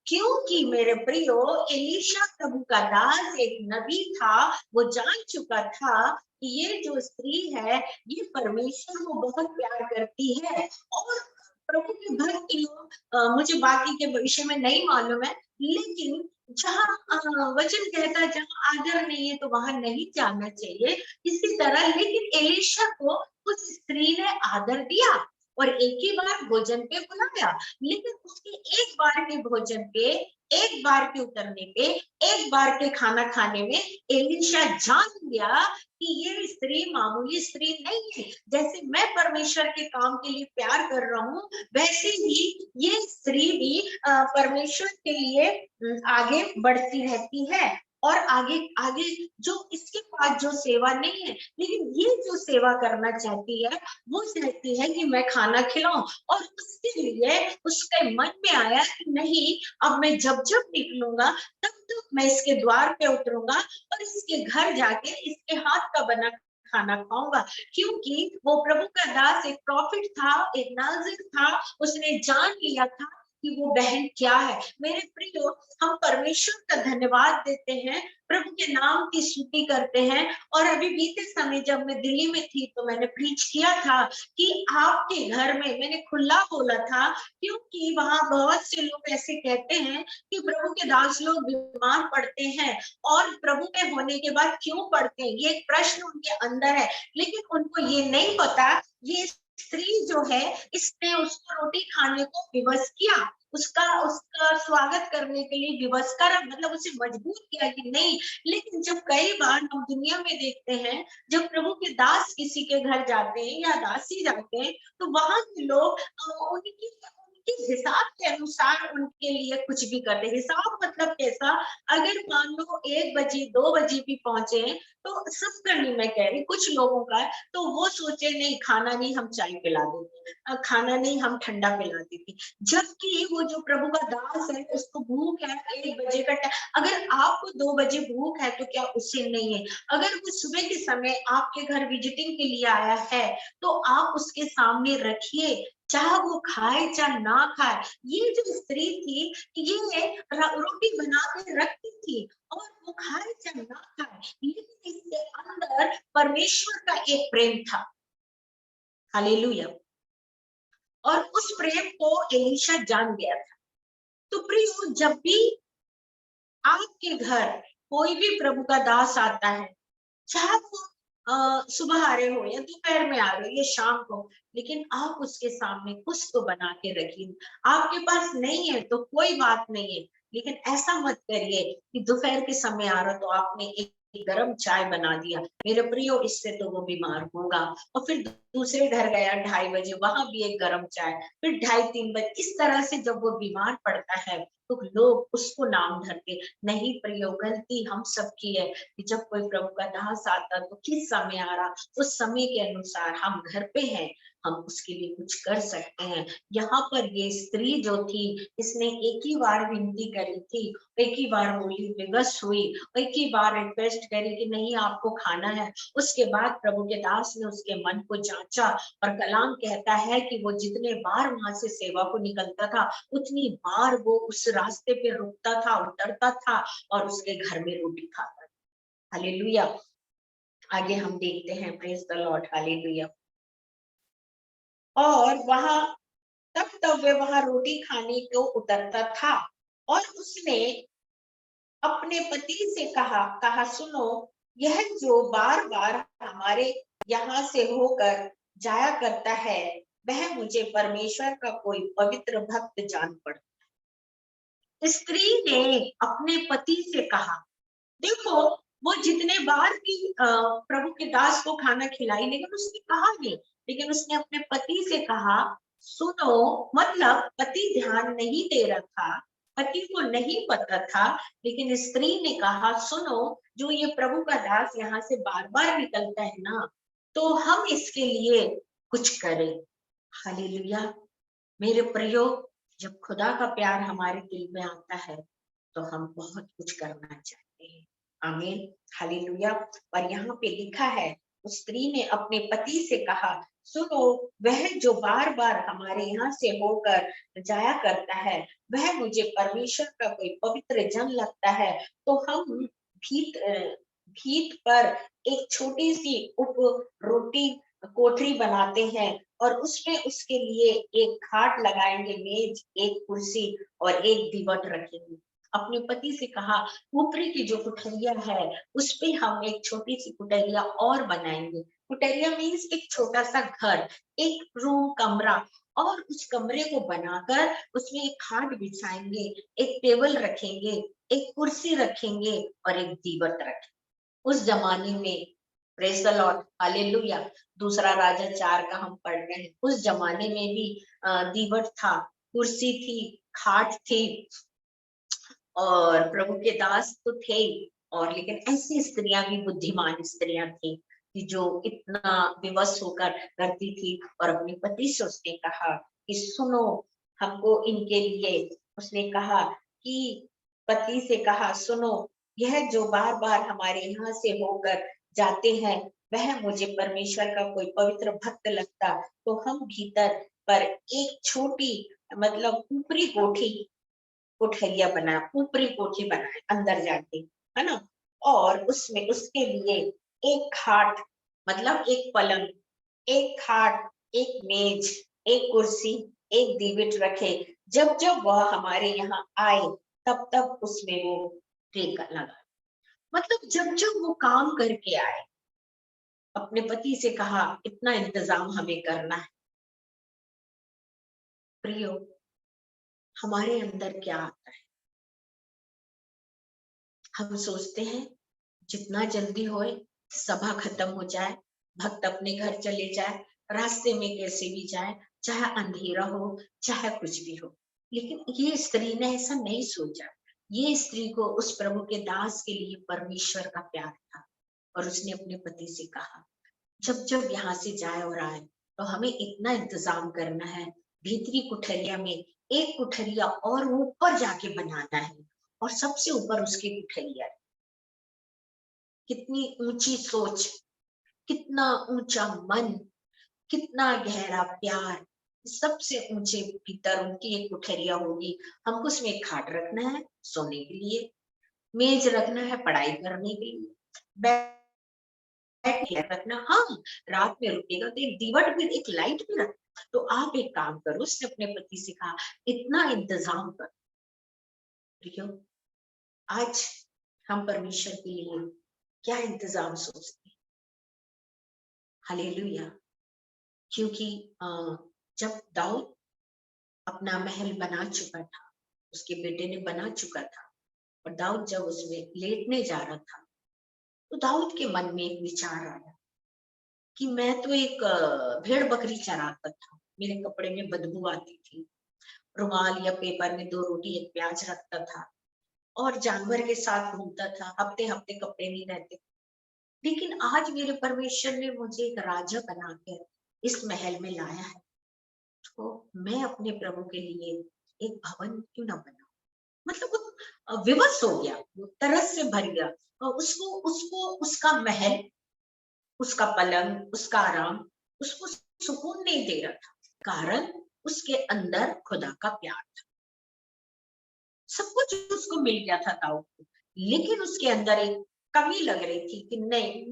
क्योंकि मेरे प्रियो, एलीशा प्रभु का दास एक नबी था, वो जान चुका था कि ये जो स्त्री है, ये परमेश्वर को बहुत प्यार करती है, और प्रभु के भक्त लोग, मुझे बाकी के विषय में नहीं मालूम है, लेकिन जहाँ वचन कहता है जहाँ आदर नहीं है तो वहां नहीं जाना चाहिए, इसी तरह लेकिन एलीशा को उस स्त्री ने आदर दिया, और एक ही बार भोजन पे बुलाया, लेकिन उसके एक बार के भोजन पे, एक बार के उतरने पे, एक बार के खाना खाने में एलीशा जान गया कि ये स्त्री मामूली स्त्री नहीं है, जैसे मैं परमेश्वर के काम के लिए प्यार कर रहा हूँ, वैसे ही ये स्त्री भी परमेश्वर के लिए आगे बढ़ती रहती है, और आगे आगे जो इसके पास जो सेवा नहीं है, लेकिन ये जो सेवा करना चाहती है, वो चाहती है कि मैं खाना खिलाऊं, और उसके लिए उसके मन में आया कि नहीं, अब मैं जब जब निकलूंगा, तब तक मैं इसके द्वार पे उतरूंगा, और इसके घर जाके इसके हाथ का बना खाना खाऊंगा, क्योंकि वो प्रभु का दास एक प्रॉफिट था, एक नाज़िर था, उसने जान लिया था कि वो बहन क्या है। मेरे प्रियो, हम परमेश्वर का धन्यवाद देते हैं, प्रभु के नाम की स्तुति करते हैं, और अभी बीते समय जब मैं दिल्ली में थी तो मैंने प्रीच किया था कि आपके घर में, मैंने खुला बोला था, क्योंकि वहां बहुत से लोग ऐसे कहते हैं कि प्रभु के दास लोग बीमार पड़ते हैं, और प्रभु में होने के बाद क्यों पड़ते हैं, ये एक प्रश्न उनके अंदर है, लेकिन उनको ये नहीं पता, ये स्त्री जो है, इसने उसको रोटी खाने को विवश किया, उसका उसका स्वागत करने के लिए विवश करा, मतलब उसे मजबूर किया कि नहीं। लेकिन जब कई बार हम दुनिया में देखते हैं, जब प्रभु के दास किसी के घर जाते हैं या दासी जाते हैं, तो वहां के लोग उनकी कि हिसाब के अनुसार उनके लिए कुछ भी कर दे। हिसाब मतलब कैसा, अगर मान लो 1 बजे 2 बजे भी पहुंचे तो सबका नहीं मैं कह रही, कुछ लोगों का है, तो वो सोचे नहीं खाना नहीं हम चाय पिला देंगे, खाना नहीं हम ठंडा पिला देंगे, जबकि वो जो प्रभु का दास है उसको भूख है 1 बजे का अगर आपको 2 बजे भूख है तो क्या उससे नहीं है? अगर वो सुबह के समय आपके घर विजिटिंग के लिए आया है तो आप उसके सामने रखिए, चाहे वो खाए चाहे ना खाए। ये जो स्त्री थी ये रोटी बना के रखती थी और वो खाए चाहे ना खाए, लेकिन इसके अंदर परमेश्वर का एक प्रेम था। हालेलुया। और उस प्रेम को एलीशा जान गया था। तो प्रियो, जब भी आपके घर कोई भी प्रभु का दास आता है, चाहे वो सुबह आ रहे हो या दोपहर में आ रहे हो या शाम को, लेकिन आप उसके सामने कुछ तो बना के रखिए। आपके पास नहीं है तो कोई बात नहीं है, लेकिन ऐसा मत करिए कि दोपहर के समय आ रहा तो आपने एक गरम चाय बना दिया। मेरे प्रियो, इससे तो वो बीमार होगा। और फिर दूसरे घर गया 2:30 बजे, वहां भी एक गरम चाय, फिर 2:30-3 बजे, इस तरह से जब वो बीमार पड़ता है तो लोग उसको नाम धरते। नहीं प्रियो, गलती हम सबकी है कि जब कोई प्रभु का दास आता तो किस समय आ रहा, उस समय के अनुसार हम घर पे हैं, हम उसके लिए कुछ कर सकते हैं। यहाँ पर ये स्त्री जो थी, इसने एक ही बार विनती करी थी, एक ही बार बोली, विवश हुई, एक ही बार रिक्वेस्ट करी कि नहीं आपको खाना है। उसके बाद प्रभु के दास ने उसके मन को जांचा और कलाम कहता है कि वो जितने बार वहां से सेवा को निकलता था उतनी बार वो उस रास्ते पे रुकता था, उतरता था और उसके घर में रोटी खाता था। हालेलुया। आगे हम देखते हैं, प्रेज द लॉर्ड, हालेलुया। और वहां तब वे वहां रोटी खाने को उतरता था और उसने अपने पति से कहा सुनो, यह जो बार बार हमारे यहाँ से होकर जाया करता है वह मुझे परमेश्वर का कोई पवित्र भक्त जान पड़ता। स्त्री ने अपने पति से कहा, देखो वो जितने बार भी प्रभु के दास को खाना खिलाई, लेकिन उसने कहा नहीं, लेकिन उसने अपने पति से कहा सुनो, मतलब पति ध्यान नहीं दे रहा था, पति को नहीं पता था, लेकिन स्त्री ने कहा सुनो, जो ये प्रभु का दास यहाँ से बार बार निकलता है ना, तो हम इसके लिए कुछ करें। हालेलुया। मेरे प्रियो, जब खुदा का प्यार हमारे दिल में आता है तो हम बहुत कुछ करना चाहते हैं। आमीन, हालेलुया। और यहाँ पे लिखा है, उस स्त्री ने अपने पति से कहा सुनो, वह जो बार बार हमारे यहाँ से होकर जाया करता है वह मुझे परमेश्वर का कोई पवित्र जन लगता है। तो हम भीत पर एक छोटी सी उप रोटी कोठरी बनाते हैं और उसमें उसके लिए एक खाट लगाएंगे, मेज, एक कुर्सी और एक दीवट रखेंगे। अपने पति से कहा ऊपरी की जो कुठरिया है उस पे हम एक छोटी सी कुटरिया और बनाएंगे। कुटरिया मीन्स एक छोटा सा घर, एक रूम, कमरा, और उस कमरे को बनाकर उसमें एक खाट बिछाएंगे, एक टेबल रखेंगे, एक कुर्सी रखेंगे और एक दीवट रखेंगे। उस जमाने में, प्रेज द लॉर्ड, हालेलुया, दूसरा राजा 4 का हम पढ़ रहे हैं, उस जमाने में भी दीवट था, कुर्सी थी, खाट थी और प्रभु के दास तो थे, और लेकिन ऐसी स्त्रियां भी बुद्धिमान स्त्रियां थी कि जो इतना विवश होकर करती थी। और अपने पति से उसने कहा कि सुनो, हमको इनके लिए, उसने कहा कि पति से कहा सुनो, यह जो बार बार हमारे यहाँ से होकर जाते हैं वह मुझे परमेश्वर का कोई पवित्र भक्त लगता। तो हम भीतर पर एक छोटी, मतलब ऊपरी कोठरिया बनाया, ऊपरी कोठी बनाए अंदर जाके, है ना, और उसमें उसके लिए एक खाट, मतलब एक पलंग, एक खाट, एक मेज, एक कुर्सी, एक दीवट रखे। जब जब वह हमारे यहाँ आए तब तब उसमें वो टेका लगा, मतलब जब जब वो काम करके आए। अपने पति से कहा इतना इंतजाम हमें करना है। प्रियो, हमारे अंदर क्या आता है, हम सोचते हैं जितना जल्दी होए सभा खत्म हो जाए, भक्त अपने घर चले जाए, रास्ते में कैसे भी जाए, चाहे अंधेरा हो, चाहे कुछ भी हो। लेकिन ये स्त्री ने ऐसा नहीं सोचा। ये स्त्री को उस प्रभु के दास के लिए परमेश्वर का प्यार था और उसने अपने पति से कहा, जब जब यहाँ से जाए और आए तो हमें इतना इंतजाम करना है, भीतरी कुठरिया में एक कुठरिया और ऊपर जाके बनाना है और सबसे ऊपर उसकी कुठरिया है। कितनी ऊंची सोच, कितना ऊंचा मन, कितना गहरा प्यार। सबसे ऊंचे भीतर उनकी एक कुठरिया होगी। हमको उसमें एक खाट रखना है सोने के लिए, मेज रखना है पढ़ाई करने के लिए, रखना, हाँ, रात में रुकेगा तो एक दीवट भी, एक लाइट भी रखना। तो आप एक काम करो, उसने अपने पति से कहा, इतना इंतजाम कर। ठीक है, आज हम परमेश्वर के लिए क्या इंतजाम सोचते हैं। हालेलुया। क्योंकि जब दाऊद अपना महल बना चुका था, उसके बेटे ने बना चुका था, और दाऊद जब उसमें लेटने जा रहा था, तो दाऊद के मन में एक विचार आया कि मैं तो एक भेड़ बकरी चराता था, मेरे कपड़े में बदबू आती थी, रुमाल या पेपर में 2 रोटी 1 प्याज रखता था और जानवर के साथ घूमता था, हफ्ते हफ्ते कपड़े नहीं रहते। लेकिन आज मेरे परमेश्वर ने मुझे एक राजा बनाकर इस महल में लाया है, तो मैं अपने प्रभु के लिए एक भवन क्यों ना बनाऊं। मतलब वो विवश हो गया, वो तरस से भर गया, और उसको उसको उसका महल, उसका पलंग, उसका आराम उसको सुकून नहीं दे रहा था, कारण उसके अंदर खुदा का प्यार था। सब कुछ उसको मिल गया था दाऊद को, लेकिन उसके अंदर एक कमी लग रही थी कि नहीं,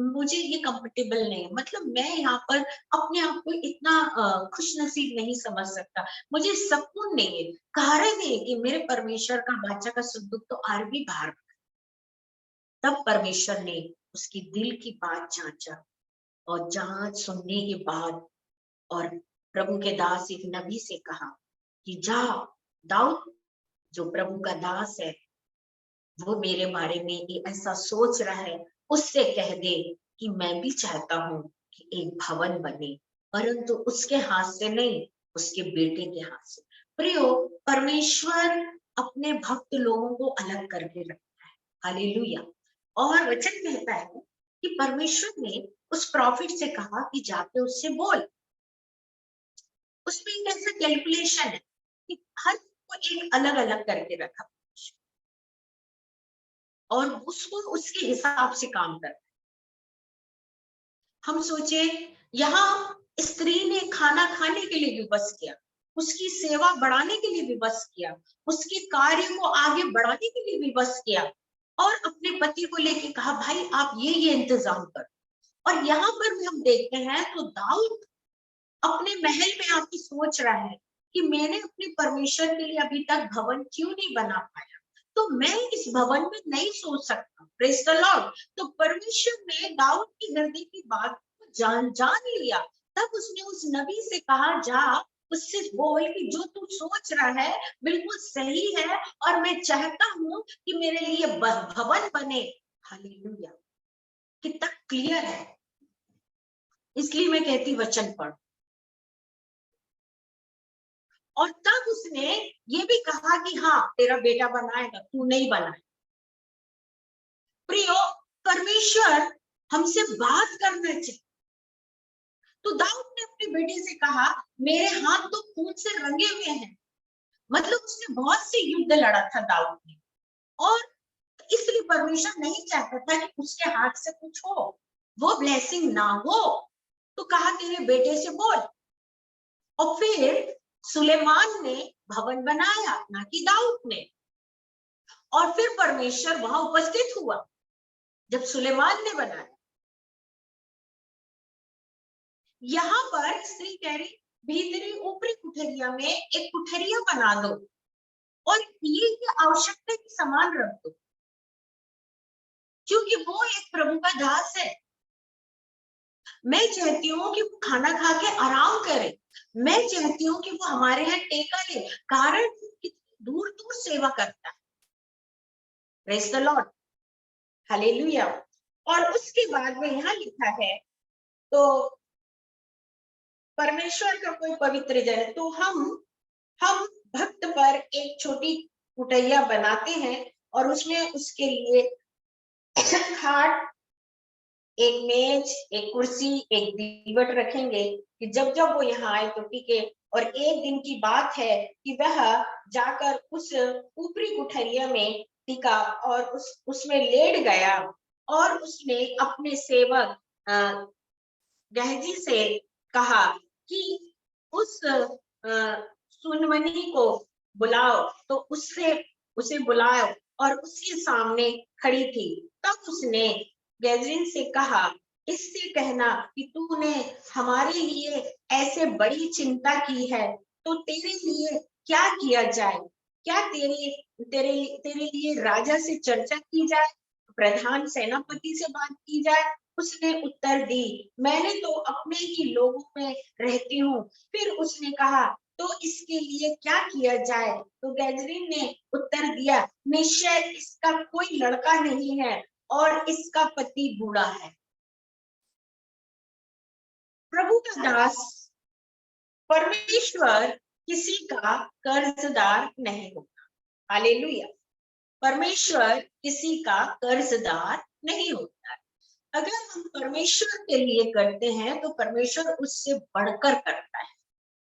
मुझे ये कंफर्टेबल नहीं, मतलब मैं यहाँ पर अपने आप को इतना खुश नसीब नहीं समझ सकता, मुझे सुकून नहीं है। कारण है कि मेरे परमेश्वर का वाचा का सुख तो और भी बाहर। तब परमेश्वर ने उसकी दिल की बात जांचा, और जांच सुनने के बाद, और प्रभु के दास एक नबी से कहा कि जा, दाऊद जो प्रभु का दास है, वो मेरे बारे में ये ऐसा सोच रहा है, उससे कह दे कि मैं भी चाहता हूं कि एक भवन बने, परंतु उसके हाथ से नहीं, उसके बेटे के हाथ से। प्रियो, परमेश्वर अपने भक्त लोगों को अलग करके रखता है। हालेलुया। और वचन कहता है कि परमेश्वर ने उस प्रॉफिट से कहा कि जाके उससे बोल। उसमें एक ऐसा कैलकुलेशन है कि हर को एक अलग अलग करके रखा और उसको उसके हिसाब से काम कर। हम सोचे, यहाँ स्त्री ने खाना खाने के लिए विवश किया, उसकी सेवा बढ़ाने के लिए विवश किया, उसके कार्य को आगे बढ़ाने के लिए विवश किया, और अपने पति को लेके कहा, भाई आप ये इंतजाम कर। और यहाँ पर भी हम देखते हैं तो दाऊद अपने महल में आके सोच रहा है कि मैंने अपने परमेश्वर के लिए अभी तक भवन क्यों नहीं बना पाया, तो मैं इस भवन में नहीं सोच सकता। Praise the Lord. तो परमेश्वर ने दाऊद की हृदय की बात को जान लिया। तब उसने उस नबी से कहा, जा उससे बोल कि जो तू सोच रहा है बिल्कुल सही है, और मैं चाहता हूं कि मेरे लिए भवन बने। हालेलुया। कितना क्लियर है। इसलिए मैं कहती वचन पढ़। और तब उसने ये भी कहा कि हाँ तेरा बेटा बनाएगा, तू नहीं बनाए। प्रियो, परमेश्वर हमसे बात करना चाहिए। तो दाऊद ने अपने बेटे से कहा, मेरे हाथ तो खून से रंगे हुए हैं। मतलब उसने बहुत से युद्ध लड़ा था दाऊद ने, और इसलिए परमेश्वर नहीं चाहता था कि उसके हाथ से कुछ हो, वो ब्लेसिंग ना हो। तो कहा तेरे बेटे से बोल। और फिर सुलेमान ने भवन बनाया, ना कि दाऊद ने। और फिर परमेश्वर वहां उपस्थित हुआ जब सुलेमान ने बनाया। यहाँ पर स्त्री कह रही, भीतरी ऊपरी कुठरिया में एक कुठरिया बना दो और ये आवश्यकता के समान रख दो, क्योंकि वो एक प्रभु का दास है। मैं चाहती हूँ कि वो खाना खा के आराम करे, मैं चाहती हूँ कि वो हमारे यहाँ टेका ले, कारण दूर दूर सेवा करता है। Praise the Lord. हालेलुया। और उसके बाद में यहाँ लिखा है, तो परमेश्वर का कोई पवित्र जन है, तो हम भक्त पर एक छोटी कुटैया बनाते हैं और उसमें उसके लिए खाट, एक मेज, एक कुर्सी, एक दीवट रखेंगे कि जब जब वो यहाँ आए तो टिके। और एक दिन की बात है कि वह जाकर उस ऊपरी कुठरिया में टिका और उसमें लेट गया और उसने अपने सेवक गहजी से कहा कि उस सुनमनी को बुलाओ, तो उसे बुलाओ और उसके सामने खड़ी थी। तब उसने गैजरीन से कहा, इससे कहना कि तूने हमारे लिए ऐसे बड़ी चिंता की है, तो तेरे लिए क्या किया जाए? क्या तेरे लिए राजा से चर्चा की जाए, प्रधान सेनापति से बात की जाए? उसने उत्तर दी, मैंने तो अपने ही लोगों में रहती हूँ। फिर उसने कहा, तो इसके लिए क्या किया जाए? तो गैजरीन ने उत्तर दिया, निश्चय इसका कोई लड़का नहीं है और इसका पति बूढ़ा है। प्रभु का दास, परमेश्वर किसी का कर्जदार नहीं होता। हालेलुया। परमेश्वर किसी का कर्जदार नहीं होता। अगर हम परमेश्वर के लिए करते हैं तो परमेश्वर उससे बढ़कर करता है।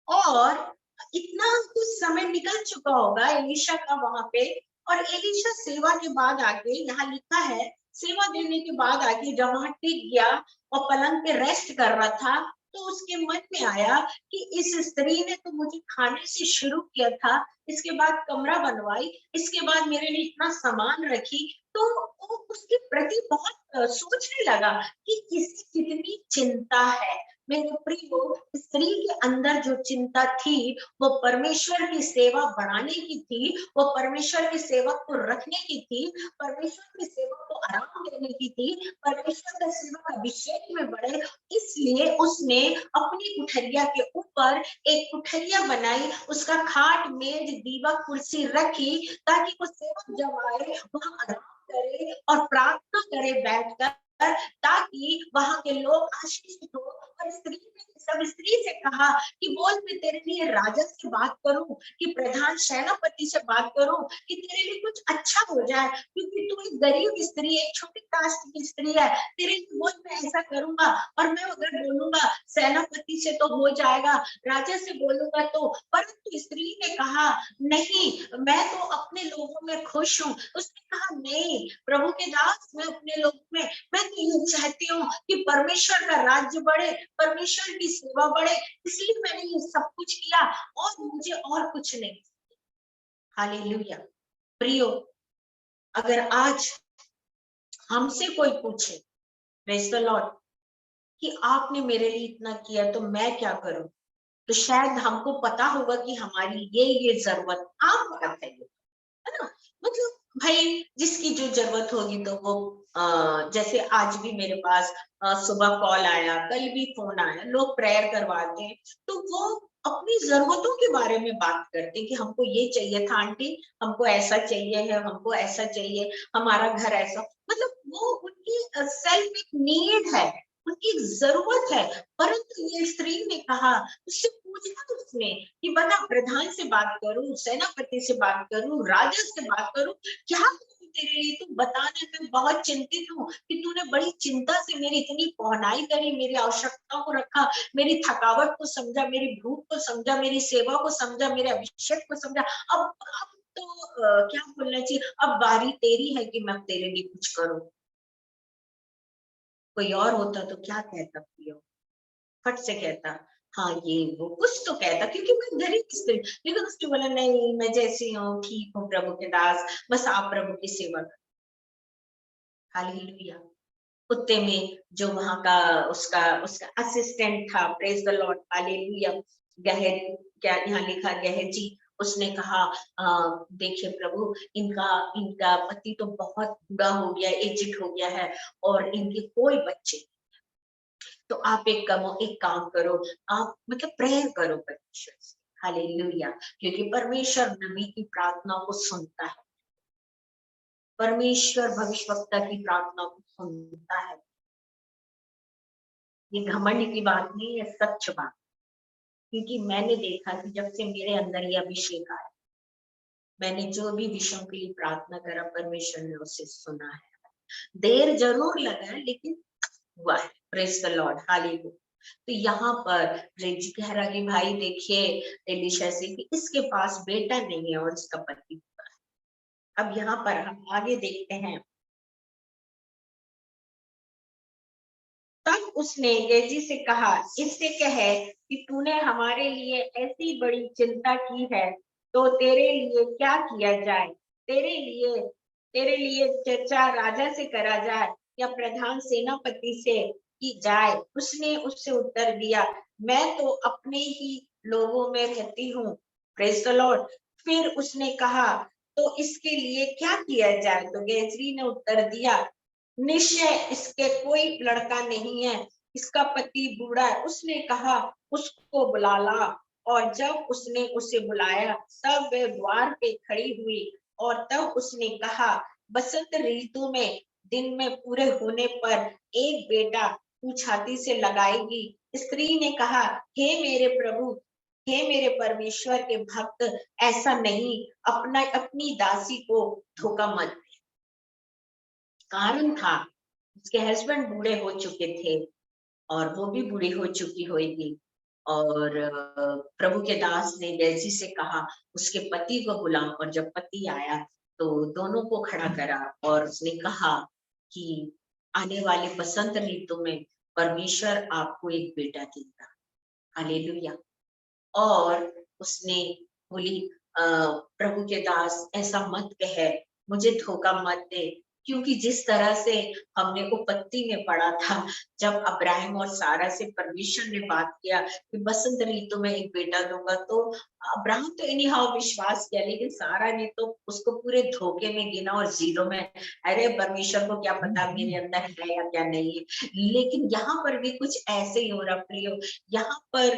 और इतना कुछ समय निकल चुका होगा एलिशा का वहां पे, और एलिशा सेवा के बाद आके, यहाँ लिखा है, सेवा देने के बाद आके जब वहां टिक गया और पलंग पे रेस्ट कर रहा था, तो उसके मन में आया कि इस स्त्री ने तो मुझे खाने से शुरू किया था, इसके बाद कमरा बनवाई, इसके बाद मेरे लिए इतना सामान रखी, तो वो उसके प्रति बहुत सोचने लगा कि इसकी कितनी चिंता है। मेरे प्रियो, स्त्री के अंदर जो चिंता थी वो परमेश्वर की सेवा बढ़ाने की थी, वो परमेश्वर के सेवक को रखने की थी, परमेश्वर के सेवक को आराम देने की थी, परमेश्वर का सेवक अभिषेक में बढ़े। इसलिए उसने अपनी कुठरिया के ऊपर एक कुठरिया बनाई, उसका खाट, मेज, दीवा, कुर्सी रखी, ताकि वो सेवक जब आए वहां आराम करे और प्रार्थना करे बैठकर, ताकि वहां के लोग आशीषित हो। और स्त्री ने सब स्त्री से कहा कि बोल, मैं तेरे लिए राजा से बात करूं कि प्रधान सेनापति से बात करूं कि तेरे लिए कुछ अच्छा हो जाए, क्योंकि तू एक गरीब स्त्री है, एक छोटी कास्ट की स्त्री है, तेरे लिए बोल मैं ऐसा करूंगा। और मैं अगर बोलूंगा सेनापति से तो हो जाएगा, राजा से बोलूंगा तो। परंतु स्त्री ने कहा, नहीं, मैं तो अपने लोगों में खुश हूँ। उसने कहा, नहीं प्रभु के दास, मैं अपने लोगों में, मैं तो ये चाहती हूँ कि परमेश्वर का राज्य बढ़े, परमेश्वर की सेवा बढ़े, इसलिए मैंने ये सब कुछ किया और मुझे और कुछ नहीं। हालेलुया। प्रियो, अगर आज हमसे कोई पूछे, प्रेज़ द लॉर्ड, कि आपने मेरे लिए इतना किया तो मैं क्या करूं, तो शायद हमको पता होगा कि हमारी ये जरूरत आम बात है ना? मतलब भाई, जिसकी जो जरूरत होगी तो वो जैसे आज भी मेरे पास सुबह कॉल आया, कल भी फोन आया, लोग प्रेयर करवाते हैं, तो वो अपनी जरूरतों के बारे में बात करते हैं कि हमको ये चाहिए था आंटी, हमको ऐसा चाहिए है, हमको ऐसा चाहिए, हमारा घर ऐसा, मतलब वो उनकी सेल्फ एक नीड है, उनकी जरूरत है। परंतु ये स्त्री ने कहा, उससे पूछा उसने कि बता, प्रधान से बात करूं, सेनापति से बात करूं, राजा से बात करूं, क्या करूं तेरे लिए? तू बताने में बहुत चिंतित हूँ कि तूने बड़ी चिंता से मेरी इतनी पहुंचाई करी, मेरी आवश्यकता को रखा, मेरी थकावट को समझा, मेरी भूख को समझा, मेरी सेवा को समझा, मेरे अभिषेक को समझा। अब तो क्या बोलना चाहिए, अब बारी तेरी है कि मैं तेरे लिए कुछ करूं। कोई और होता तो क्या कहता प्रियो, फट से कहता, हाँ ये वो कुछ तो कहता, क्योंकि मैं गरीब स्त्री। लेकिन उसने बोला, नहीं मैं जैसी हूँ ठीक हूँ प्रभु के दास, बस आप प्रभु की सेवा करो। हालेलुया। कुत्ते में जो वहां का उसका उसका असिस्टेंट था, प्रेज द लॉर्ड, हालेलुया, गहर, क्या यहाँ लिखा, गहर जी, उसने कहा, देखिए प्रभु, इनका इनका पति तो बहुत बूढ़ा हो गया, एजिड हो गया है और इनके कोई बच्चे, तो आप एक काम करो, आप मतलब प्रेयर करो परमेश्वर से। हालेलुया। क्योंकि परमेश्वर नबी की प्रार्थना को सुनता है, परमेश्वर भविष्यवक्ता की प्रार्थना को सुनता है। ये घमंड की बात नहीं है, सच बात। क्योंकि मैंने देखा कि जब से मेरे अंदर ये अभिषेक आया, मैंने जो भी विषयों के लिए प्रार्थना करा, परमेश्वर ने उसे सुना है। देर जरूर लगा लेकिन हुआ है। Praise the Lord, hallelujah. तो यहाँ पर रेजी कह रहा कि भाई देखिए एलिशा से कि इसके पास बेटा नहीं है और इसका पति हुआ है। अब यहाँ पर हम आगे देखते हैं। तब उसने गेजी से कहा, इससे कहे कि तूने हमारे लिए ऐसी बड़ी चिंता की है, तो तेरे लिए क्या किया जाए? तेरे लिए चर्चा राजा से करा जाए या प्रधान सेनापति से की जाए? उसने उससे उत्तर दिया, मैं तो अपने ही लोगों में रहती हूँ। Praise the Lord. फिर उसने कहा, तो इसके लिए क्या किया जाए? तो गेजरी ने उत्तर दिया, निश्चय इसके कोई लड़का नहीं है, इसका पति बूढ़ा है। उसने कहा, उसको बुला ला। और जब उसने उसे बुलाया तब वह द्वार पे खड़ी हुई। और तब उसने कहा, बसंत ऋतु में दिन में पूरे होने पर एक बेटा तू छाती से लगाएगी। स्त्री ने कहा, हे मेरे प्रभु, हे मेरे परमेश्वर के भक्त, ऐसा नहीं, अपनी दासी को धोखा मत। कारण था, उसके हस्बैंड बूढ़े हो चुके थे और वो भी बूढ़ी हो चुकी होगी। और प्रभु के दास ने गेजी से कहा, उसके पति को बुलाओ। और जब पति आया तो दोनों को खड़ा करा और उसने कहा कि आने वाले बसंत ऋतु में परमेश्वर आपको एक बेटा देगा। हालेलुया। और उसने बोली, प्रभु के दास ऐसा मत कहे, मुझे धोखा मत दे, क्योंकि जिस तरह से हमने उपपत्ति में पढ़ा था, जब अब्राहम और सारा से परमेश्वर ने बात किया कि बसंत ऋतु में एक बेटा दूंगा, तो अब्राहम तो इन्हीं हाउ विश्वास किया, लेकिन सारा ने तो उसको पूरे धोखे में गिना और जीरो में। अरे परमेश्वर को क्या पता मेरे अंदर है या क्या नहीं है। लेकिन यहाँ पर भी कुछ ऐसे ही हो रहा प्रियो। यहाँ पर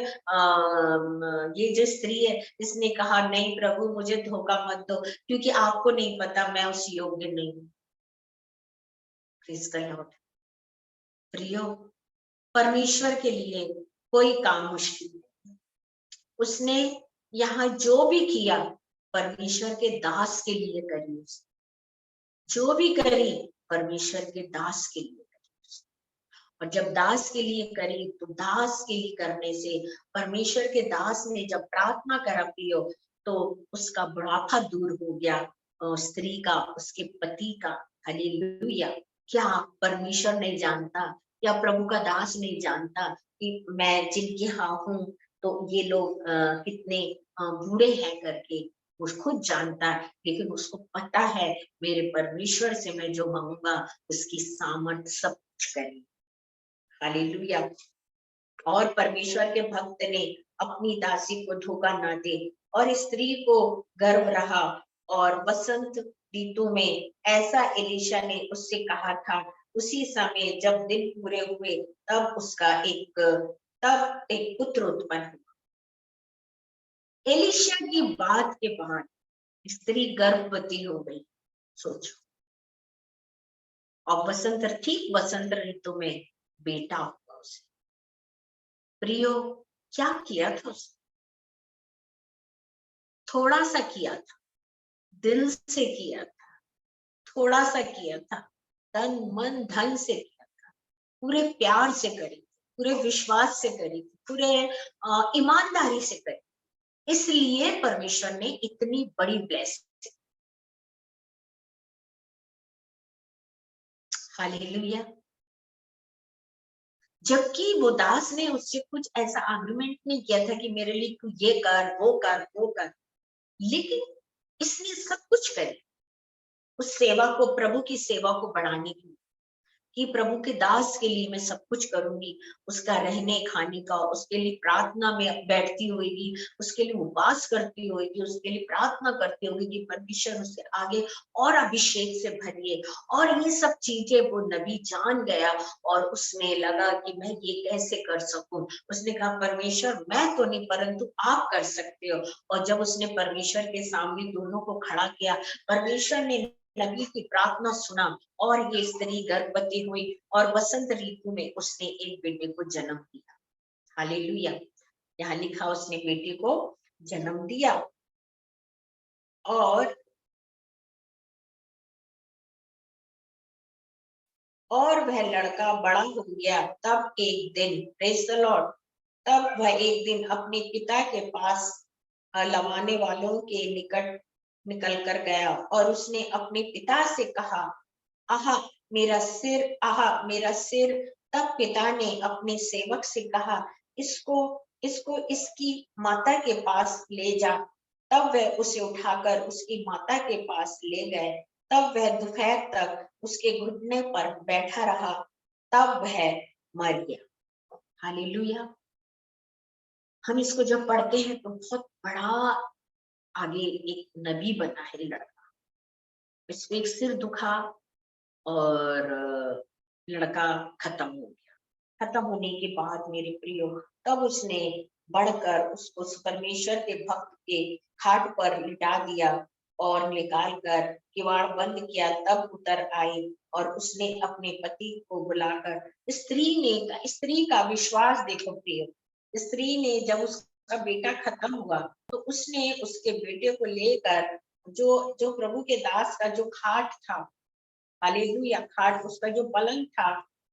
ये जो स्त्री है, इसने कहा, नहीं प्रभु मुझे धोखा मत दो, क्योंकि आपको नहीं पता मैं उस योग्य नहीं हूँ। Praise the Lord. प्रियो, परमेश्वर के लिए कोई काम मुश्किल नहीं। उसने यहाँ जो भी किया परमेश्वर के दास के लिए करी। जो भी करी परमेश्वर के दास के लिए करी। और जब दास के लिए करी तो दास के लिए करने से परमेश्वर के दास ने जब प्रार्थना करा पियो, तो उसका बुढ़ापा दूर हो गया और स्त्री का, उसके पति का। हालेलुया। क्या परमेश्वर नहीं जानता, या प्रभु का दास नहीं जानता कि मैं जिनके यहाँ हूँ तो ये लोग कितने बूढ़े हैं करके? वो खुद जानता है, लेकिन उसको पता है मेरे परमेश्वर से मैं जो मांगूंगा उसकी सामर्थ सब कुछ करेगी। हालेलुया। और परमेश्वर के भक्त ने अपनी दासी को धोखा ना दे, और स्त्री को गर्भ रहा। और बसंत ऋतु में ऐसा एलिशा ने उससे कहा था, उसी समय जब दिन पूरे हुए तब एक पुत्र उत्पन्न हुआ। एलिशा की बात के बाद स्त्री गर्भवती हो गई। सोचो। और ठीक बसंत ऋतु में बेटा हुआ उसे। प्रियो, क्या किया था उसने? थोड़ा सा किया था, दिल से किया था, थोड़ा सा किया था, तन मन धन से किया था, पूरे प्यार से करी, पूरे विश्वास से करी, पूरे ईमानदारी से करी। इसलिए परमेश्वर ने इतनी बड़ी ब्लेसिंग। हालेलुया। जबकि वो दास ने उससे कुछ ऐसा आर्गुमेंट नहीं किया था कि मेरे लिए तू ये कर, वो कर, वो कर, लेकिन इसने सब कुछ करी उस सेवा को, प्रभु की सेवा को बढ़ाने के लिए, कि प्रभु के दास के लिए मैं सब कुछ करूंगी। उसका रहने खाने का, उसके लिए प्रार्थना में बैठती होगी, उसके लिए उपवास करती होगी, उसके लिए प्रार्थना करती होगी कि परमेश्वर उससे आगे और अभिषेक से भरिए। और ये सब चीजें वो नबी जान गया और उसने लगा कि मैं ये कैसे कर सकूं। उसने कहा, परमेश्वर मैं तो नहीं परंतु आप कर सकते हो। और जब उसने परमेश्वर के सामने दोनों को खड़ा किया, परमेश्वर ने नबी की प्रार्थना सुना और ये स्त्री गर्भवती हुई और बसंत ऋतु में उसने एक बेटे को जन्म दिया। हालेलुया। यहाँ लिखा उसने बेटे को जन्म दिया और वह लड़का बड़ा हो गया। तब एक दिन, प्रेज द लॉर्ड, तब वह एक दिन अपने पिता के पास लवाने वालों के निकट निकल कर गया और उसने अपने पिता से कहा, आहा मेरा सिर, आहा मेरा सिर। तब पिता ने अपने सेवक से कहा, इसको इसको इसकी माता के पास ले जा। तब वह उसे उठाकर उसकी माता के पास ले गए। तब वह दोपहर तक उसके घुटने पर बैठा रहा, तब वह मर गया। हालेलुया। हम इसको जब पढ़ते हैं तो बहुत बड़ा आगे एक नबी बना है लड़का। इसको एक सिर दुखा और लड़का खत्म हो गया। खत्म होने के बाद मेरे प्रियो, तब उसने बढ़कर उसको परमेश्वर के भक्त के खाट पर लिटा दिया और निकाल कर किवाड़ बंद किया। तब उतर आई और उसने अपने पति को बुलाकर, स्त्री का विश्वास देखो प्रियो, स्त्री ने जब उसका बेटा खत्म हुआ तो उसने उसके बेटे को लेकर जो जो प्रभु के दास का जो खाट था, हालेलुया, खाट उसका जो पलंग था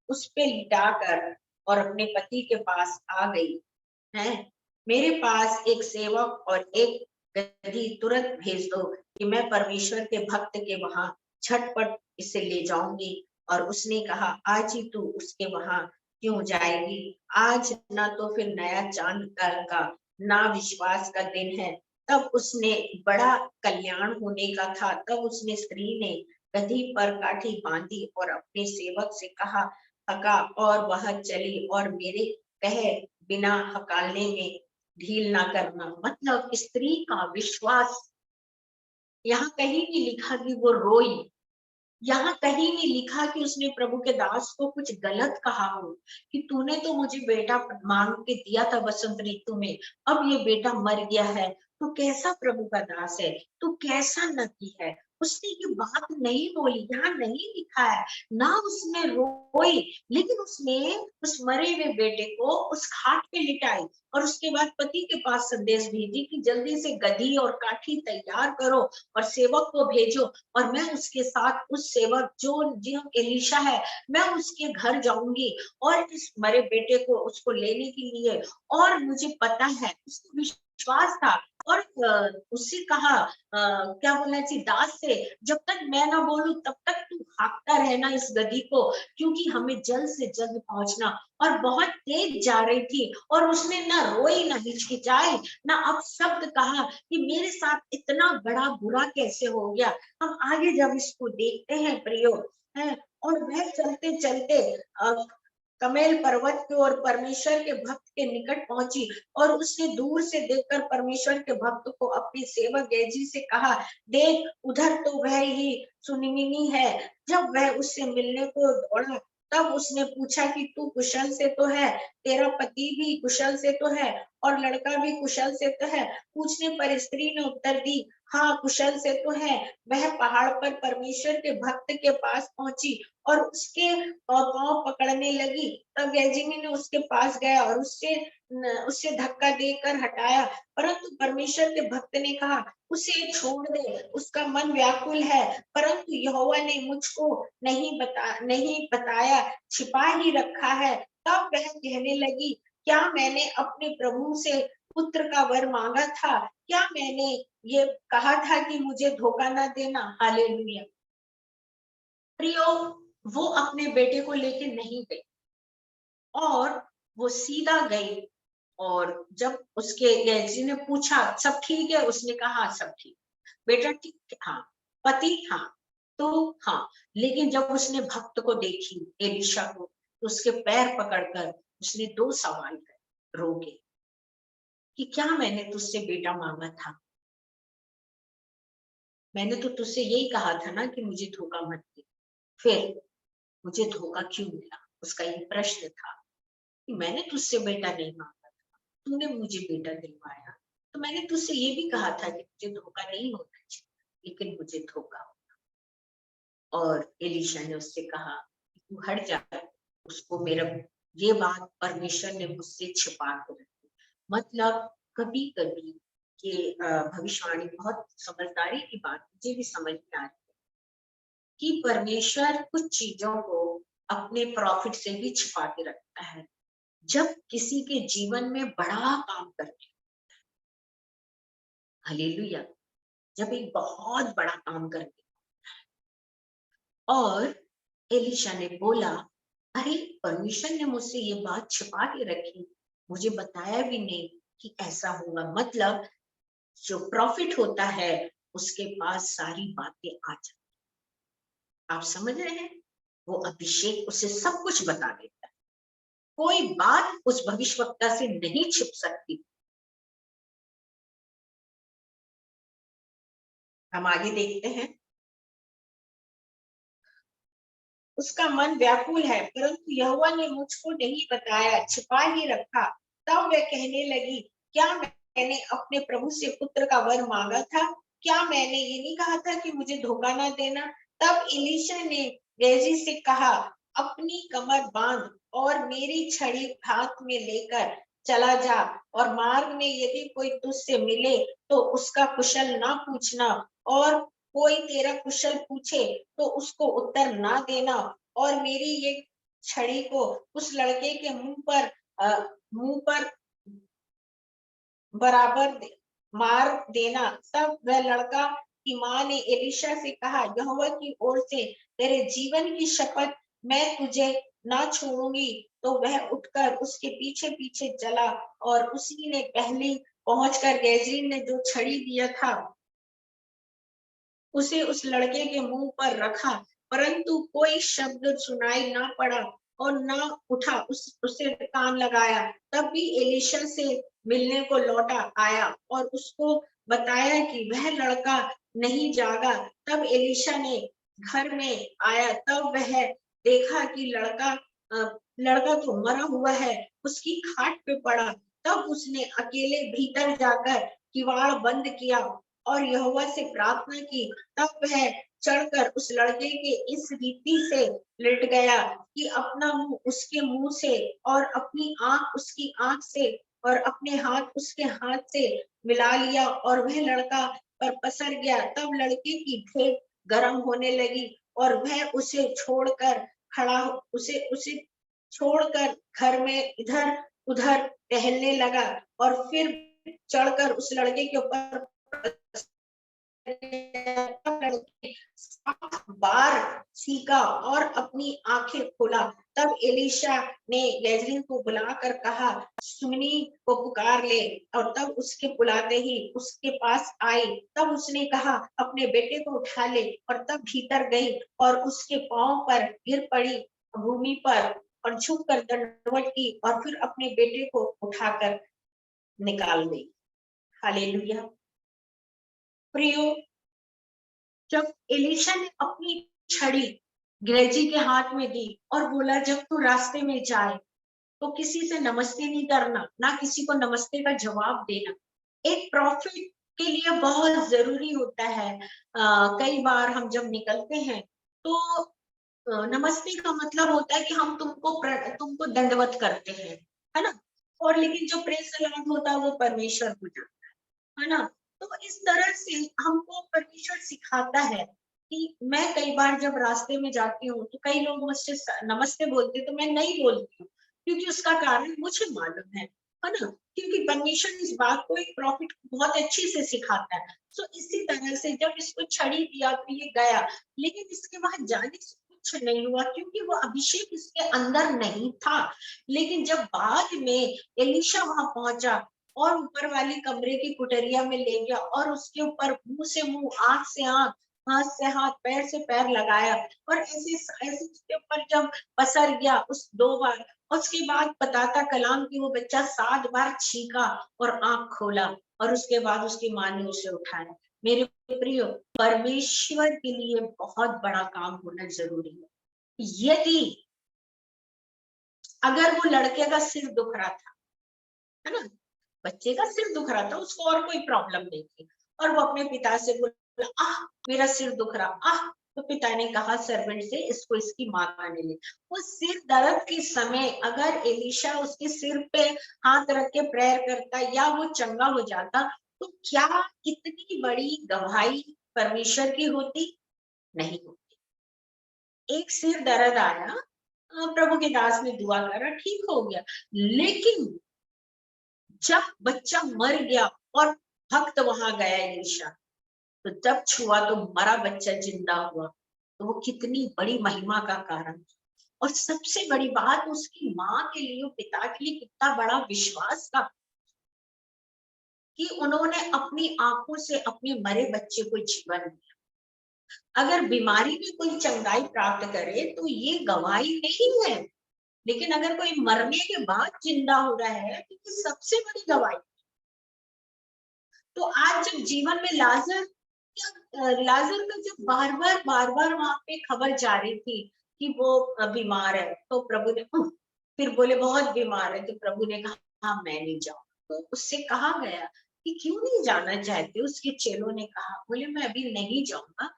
उस पे लिटाकर और अपने पति के पास आ गई है। मेरे पास एक सेवक और एक गधी तुरंत भेज दो कि मैं परमेश्वर के भक्त के वहां झटपट इसे ले जाऊंगी। और उसने कहा, आज ही तू उसके वहां क्यों जाएगी? आज ना तो फिर नया चांद का ना विश्वास का दिन है। तब उसने बड़ा कल्याण होने का था। तब उसने स्त्री ने गधी पर काठी बांधी और अपने सेवक से कहा, हका, और वह चली और मेरे कहे बिना हकालने में ढील ना करना। मतलब स्त्री का विश्वास। यहाँ कहीं नहीं लिखा कि वो रोई, यहाँ कहीं नहीं लिखा कि उसने प्रभु के दास को कुछ गलत कहा हो कि तूने तो मुझे बेटा मांग के दिया था बसंत ऋतु में, अब ये बेटा मर गया है, तू कैसा प्रभु का दास है, तू कैसा नबी है। उसने ये बात नहीं बोली, यहाँ नहीं लिखा है, ना उसने रोई, लेकिन उसने उस मरे हुए बेटे को उस खाट पे लिटाई और उसके बाद पति के पास संदेश भेजी कि जल्दी से गधी और काठी तैयार करो और सेवक को भेजो और मैं उसके साथ उस सेवक जो एलीशा है, मैं उसके घर जाऊंगी और इस मरे बेटे को उसको लेने के लिए। और मुझे पता है उसको विश्वास था और उससे कहा, क्या बोलना चाहिए, दास से, जब तक मैं ना बोलूं तब तक तू हाँकता रहना इस गधी को, क्योंकि हमें जल्द से जल्द पहुंचना। और बहुत तेज जा रही थी और उसने ना रोई ना हिचकिचाई ना अब शब्द कहा कि मेरे साथ इतना बड़ा बुरा कैसे हो गया। हम आगे जब इसको देखते हैं प्रियो, है, और वह चलते चलते कमेल पर्वत की ओर परमेश्वर के भक्त के निकट पहुंची और उसने दूर से देखकर परमेश्वर के भक्त को अपने सेवक गेजी से कहा, देख उधर तो वह ही सुनिमिनी है। जब वह उससे मिलने को दौड़ा तब उसने पूछा कि तू कुशल से तो है, तेरा पति भी कुशल से तो है और लड़का भी कुशल से तो है? पूछने पर स्त्री ने उत्तर दी, हाँ कुशल से तो है। वह पहाड़ पर परमेश्वर के भक्त के पास पहुंची और उसके पांव पकड़ने लगी। तब गेजिनी ने उसके पास गया और उससे धक्का देकर हटाया, परंतु परमेश्वर के भक्त ने कहा, उसे छोड़ दे, उसका मन व्याकुल है। परंतु यहोवा ने मुझको नहीं बताया, छिपा ही रखा है। तब वह कहने लगी, क्या मैंने अपने प्रभु से पुत्र का वर मांगा था? क्या मैंने ये कहा था कि मुझे धोखा ना देना? हालेलुया। प्रियो, वो अपने बेटे को लेके नहीं गई और वो सीधा गई। और जब उसके गेजी ने पूछा, सब ठीक है? उसने कहा सब ठीक। बेटा ठीक, हाँ। पति, हाँ। तो हाँ, लेकिन जब उसने भक्त को देखी, एलिशा को, तो उसके पैर पकड़कर उसने दो सवाल करे रो के कि क्या मैंने तुझसे बेटा मांगा था? मैंने तो तुझसे यही कहा था ना कि मुझे धोखा मत दे, फिर मुझे धोखा क्यों मिला? उसका ये प्रश्न था कि मैंने तुझसे बेटा नहीं मांगा था, तूने मुझे बेटा दिलवाया, तो मैंने तुझसे ये भी कहा था कि मुझे धोखा नहीं होना चाहिए, लेकिन मुझे धोखा हो। और एलीशा ने उससे कहा, तू हट जा, उसको मेरा ये बात परमेश्वर ने मुझसे छिपा कर रखी। मतलब कभी कभी ये भविष्यवाणी बहुत समझदारी की बात मुझे भी समझ में आ रही है कि परमेश्वर कुछ चीजों को अपने प्रॉफिट से भी छिपा के रखता है। जब किसी के जीवन में बड़ा काम करते, हालेलुया, जब एक बहुत बड़ा काम करते और एलिशा ने बोला, अरे परमेश्वर ने मुझसे ये बात छिपा के रखी, मुझे बताया भी नहीं कि ऐसा होगा। मतलब जो प्रॉफिट होता है उसके पास सारी बातें आ जाती। आप समझ रहे हैं? वो अभिषेक उसे सब कुछ बता देता है, कोई बात उस भविष्यवक्ता से नहीं छिप सकती। हम आगे देखते हैं। उसका मन व्याकुल है, परंतु यहोवा ने मुझको नहीं बताया, छिपा ही रखा। तब वह कहने लगी, क्या मैंने अपने प्रभु से पुत्र का वर मांगा था? क्या मैंने ये नहीं कहा था कि मुझे धोखा ना देना? तब एलीशा ने गेहजी से कहा, अपनी कमर बांध और मेरी छड़ी हाथ में लेकर चला जा, और मार्ग में यदि कोई तुझसे मिले तो उसका कुशल ना पूछना, और कोई तेरा कुशल पूछे तो उसको उत्तर ना देना, और मेरी ये छड़ी को उस लड़के के मुंह पर बराबर मार देना। तब वह लड़का की माँ ने एलिशा से कहा, यहोवा की ओर से तेरे जीवन की शपथ, मैं तुझे ना छोड़ूंगी। तो वह उठकर उसके पीछे पीछे चला, और उसी ने पहले पहुंचकर गेहजी ने जो छड़ी दिया था उसे उस लड़के के मुंह पर रखा, परंतु कोई शब्द सुनाई ना पड़ा और ना उठा उसे कान लगाया। तब भी एलिशा से मिलने को लौटा आया और उसको बताया कि वह लड़का नहीं जागा। तब एलिशा ने घर में आया, तब वह देखा कि लड़का तो मरा हुआ है, उसकी खाट पे पड़ा। तब उसने अकेले भीतर जाकर किवाड़ बंद किया और यहोवा से प्रार्थना की। तब वह चढ़कर उस लड़के के इस रीति से लेट गया कि अपना मुंह उसके मुंह से और अपनी आंख उसकी आंख से और अपने हाथ उसके हाथ से मिला लिया, और वह लड़का पर पसर गया। तब लड़के की भेंट गर्म होने लगी और वह उसे उसे छोड़कर घर में इधर उधर टहलने लगा, और फिर चढ़कर उस लड़के के ऊपर बार सीखा और अपनी आंखें खोला। तब एलिशा ने गेहजी को बुलाकर कहा, सुमनी को पुकार ले, और तब उसके बुलाते ही उसके पास आई। तब उसने कहा, अपने बेटे को उठा ले, और तब भीतर गई और उसके पांव पर गिर पड़ी भूमि पर और झुक कर दंडवत की, और फिर अपने बेटे को उठाकर निकाल गई। हालेलुया। प्रियो, जब एलिशा ने अपनी छड़ी गेहजी के हाथ में दी और बोला, जब तू रास्ते में जाए तो किसी से नमस्ते नहीं करना, ना किसी को नमस्ते का जवाब देना। एक प्रॉफिट के लिए बहुत जरूरी होता है। कई बार हम जब निकलते हैं तो नमस्ते का मतलब होता है कि हम तुमको दंडवत करते हैं, है ना? और लेकिन जो प्रेज द लॉर्ड होता है वो परमेश्वर को जाता है ना? तो इस तरह से हमको परमेश्वर सिखाता है कि मैं कई बार जब रास्ते में जाती हूँ तो कई लोग मुझसे नमस्ते बोलते, तो मैं नहीं बोलती हूँ, क्योंकि उसका कारण मुझे मालूम है ना? क्योंकि परमेश्वर इस बात को एक प्रॉफिट बहुत अच्छी से सिखाता है। सो इसी तरह से जब इसको छड़ी दिया तो ये गया, लेकिन इसके वहां जाने से कुछ नहीं हुआ, क्योंकि वो अभिषेक इसके अंदर नहीं था। लेकिन जब बाद में एलिशा वहां पहुंचा और ऊपर वाली कमरे की कुटरिया में ले गया और उसके ऊपर मुंह से मुंह, आंख से आंख, हाथ से हाथ, पैर से पैर लगाया, और ऐसे ऐसे उसके ऊपर जब पसर गया उस 2 बार, उसके बाद बताता कलाम कि वो बच्चा 7 बार छींका और आंख खोला, और उसके बाद उसकी माँ ने उसे उठाया। मेरे प्रियो, परमेश्वर के लिए बहुत बड़ा काम होना जरूरी है। यदि अगर वो लड़के का सिर दुख रहा था, है ना, बच्चे का सिर दुख रहा था, उसको और कोई प्रॉब्लम नहीं थी, और वो अपने पिता से बोला, आह मेरा सिर दुख रहा, आह तो पिता ने कहा सर्वेंट से, इसको इसकी माँ खाने ले। वो सिर दर्द के समय अगर एलिशा उसके सिर पे हाथ रख के प्रेयर करता या वो चंगा हो जाता, तो क्या इतनी बड़ी गवाही परमेश्वर की होती? नहीं होती। एक सिर दर्द आया, प्रभु के दास ने दुआ करा, ठीक हो गया। लेकिन जब बच्चा मर गया और भक्त वहां गया एलीशा, तो जब छुआ तो मरा बच्चा जिंदा हुआ, तो वो कितनी बड़ी महिमा का कारण। और सबसे बड़ी बात, उसकी माँ के लिए, पिता के लिए कितना बड़ा विश्वास का, कि उन्होंने अपनी आंखों से अपने मरे बच्चे को जीवन दिया। अगर बीमारी में कोई चंगाई प्राप्त करे तो ये गवाही नहीं है, लेकिन अगर कोई मरने के बाद जिंदा हो रहा है तो ये सबसे बड़ी गवाही। तो आज जब जीवन में लाजर का जब बार बार वहां पे खबर जा रही थी कि वो बीमार है, तो प्रभु ने फिर बोले बहुत बीमार है, तो प्रभु ने कहा हाँ मैं नहीं जाऊंगा। तो उससे कहा गया कि क्यों नहीं जाना चाहते? उसके चेलों ने कहा, बोले मैं अभी नहीं जाऊंगा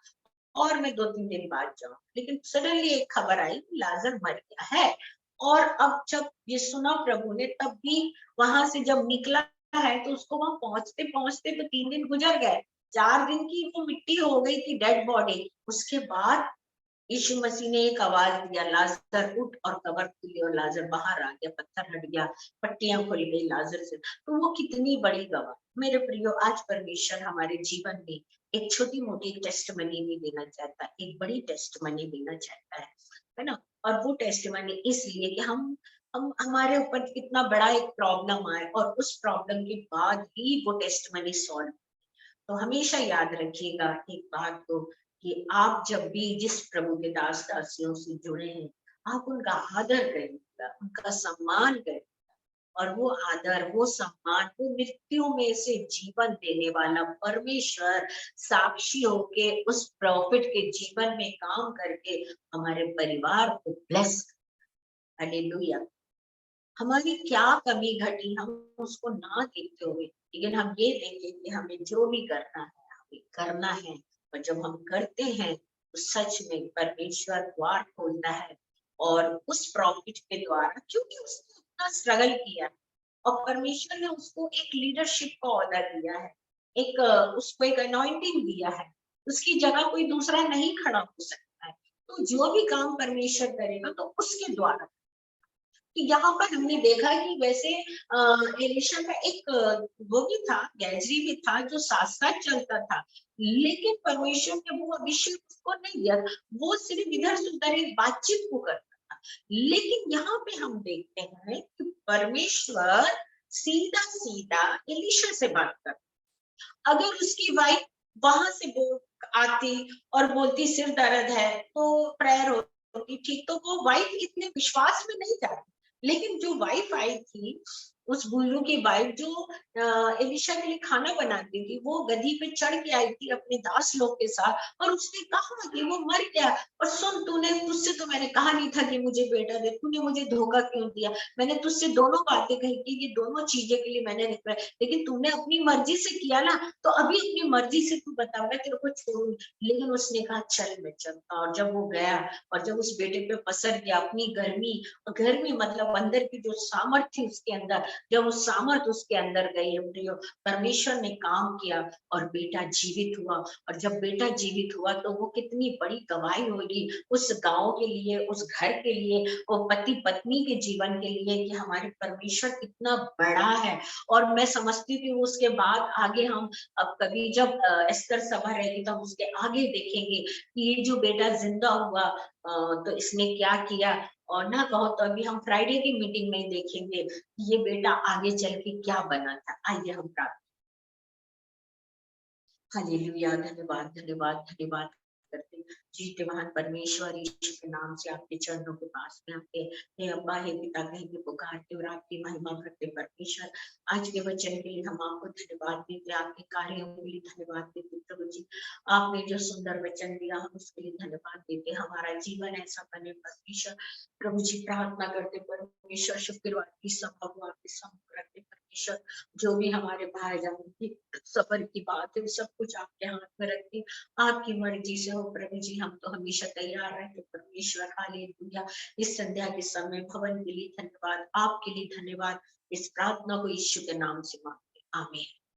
और मैं 2-3 दिन बाद जाऊंगा। लेकिन सडनली एक खबर आई कि लाजर मर गया है। और अब जब ये सुना प्रभु ने, तब भी वहां से जब निकला है, तो उसको वहां पहुंचते पहुंचते तो 3 दिन गुजर गए। 4 दिन की वो मिट्टी हो गई थी, डेड बॉडी। उसके बाद यीशु मसीह ने एक आवाज दिया, लाजर उठ, और कब्र खुली और लाजर बाहर आ गया, पत्थर हट गया, पट्टियां खुल गई लाजर से। तो वो कितनी बड़ी गवाह। मेरे प्रियो, आज परमेश्वर हमारे जीवन में एक छोटी मोटी टेस्टमनी नहीं देना चाहता, एक बड़ी टेस्टमनी देना चाहता है ना। और वो टेस्टमनी इसलिए कि हम हमारे ऊपर कितना बड़ा एक प्रॉब्लम आए और उस प्रॉब्लम के बाद ही वो टेस्टमनी सॉल्व। तो हमेशा याद रखिएगा एक बात को, कि आप जब भी जिस प्रभु के दास दासियों से जुड़े हैं, आप उनका आदर करिएगा, उनका सम्मान करिएगा। और वो आदर, वो सम्मान, वो मृत्यु में से जीवन देने वाला परमेश्वर साक्षी होके उस प्रॉफिट के जीवन में काम करके हमारे परिवार को ब्लेस। हालेलुया। हमारी क्या कमी घटी, हम उसको ना देखते हुए, लेकिन हम ये देखें कि हमें जो भी करना है हमें करना है। और जब हम करते हैं तो सच में परमेश्वर द्वार खोलता है। और उस प्रॉफिट के द्वारा, क्योंकि उसने इतना स्ट्रगल किया है, और परमेश्वर ने उसको एक लीडरशिप का ऑर्डर दिया है, एक उसको एक अनॉइंटिंग दिया है, उसकी जगह कोई दूसरा नहीं खड़ा हो सकता है। तो जो भी काम परमेश्वर करेगा तो उसके द्वारा। तो यहाँ पर हमने देखा कि वैसे एलिशा का एक वो भी था, गैजरी भी था जो साथ साथ चलता था। लेकिन परमेश्वर ने वो अभिषेक उसको नहीं दिया, वो सिर्फ इधर से उधर एक बातचीत को करता था। लेकिन यहाँ पे हम देखते हैं कि परमेश्वर सीधा सीधा एलिशा से बात करता। अगर उसकी वाइफ वहां से बोल आती और बोलती सिर दर्द है, तो प्रेयर होती ठीक, तो वो वाइफ इतने विश्वास में नहीं जाती। लेकिन जो वाइफ आई थी, उस गुल्लू की वाइफ जो एलिशा के लिए खाना बनाती थी, वो गधी पे चढ़ के आई थी अपने दास लोग के साथ, और उसने कहा कि वो मर गया, और सुन, तूने तुझसे तो मैंने कहा नहीं था कि मुझे बेटा दे, तूने मुझे धोखा क्यों दिया? मैंने तुझसे दोनों बातें कही कि ये दोनों चीजें के लिए मैंने रिक्वेस्ट, लेकिन तूने अपनी मर्जी से किया ना, तो अभी अपनी मर्जी से तू बता, मैं तेरे को छोड़ूंगी। लेकिन उसने कहा चल मैं चलता। और जब वो गया और जब उस बेटे पे पसर गया अपनी गर्मी, और गर्मी मतलब अंदर की जो सामर्थ थी उसके अंदर, जब वो सामर्थ उसके अंदर गई, परमेश्वर ने काम किया और बेटा जीवित हुआ। और जब बेटा जीवित हुआ तो वो कितनी बड़ी गवाही होगी उस गांव के लिए, उस घर के लिए, वो पति पत्नी के जीवन के लिए, कि हमारे परमेश्वर कितना बड़ा है। और मैं समझती हूँ कि उसके बाद आगे हम, अब कभी जब एस्तर सभा रहेगी तो हम उसके आगे देखेंगे कि ये जो बेटा जिंदा हुआ, तो इसने क्या किया। और ना कहो तो अभी हम फ्राइडे की मीटिंग में ही देखेंगे कि ये बेटा आगे चल के क्या बना था। आइए हम प्रार्थना। हालेलुया, धन्यवाद धन्यवाद धन्यवाद करते हैं। जीते महान परमेश्वर, यीशु के नाम से आपके चरणों के पास में आते, हे अब्बा हे पिता कहीं के पुकारते और आपकी महिमा करते परमेश्वर। आज के वचन के लिए हम आपको धन्यवाद देते, आपके कार्यों के लिए धन्यवाद देते प्रभु जी। आपने जो सुंदर वचन दिया हम उसके लिए धन्यवाद देते। हमारा जीवन ऐसा बने परमेश्वर। प्रभु जी प्रार्थना करते परमेश्वर, शुक्रवार की सभा को आपके सम्मुख रखते परमेश्वर। जो भी हमारे भाई जान की सफर की बात है, सब कुछ आपके हाथ में रखते, आपकी मर्जी से हो प्रभु जी। हम तो हमेशा तैयार रहते परमेश्वर। हालेलुया। इस संध्या के समय भवन के लिए धन्यवाद, आपके लिए धन्यवाद। इस प्रार्थना को यीशु के नाम से मांगते, आमीन।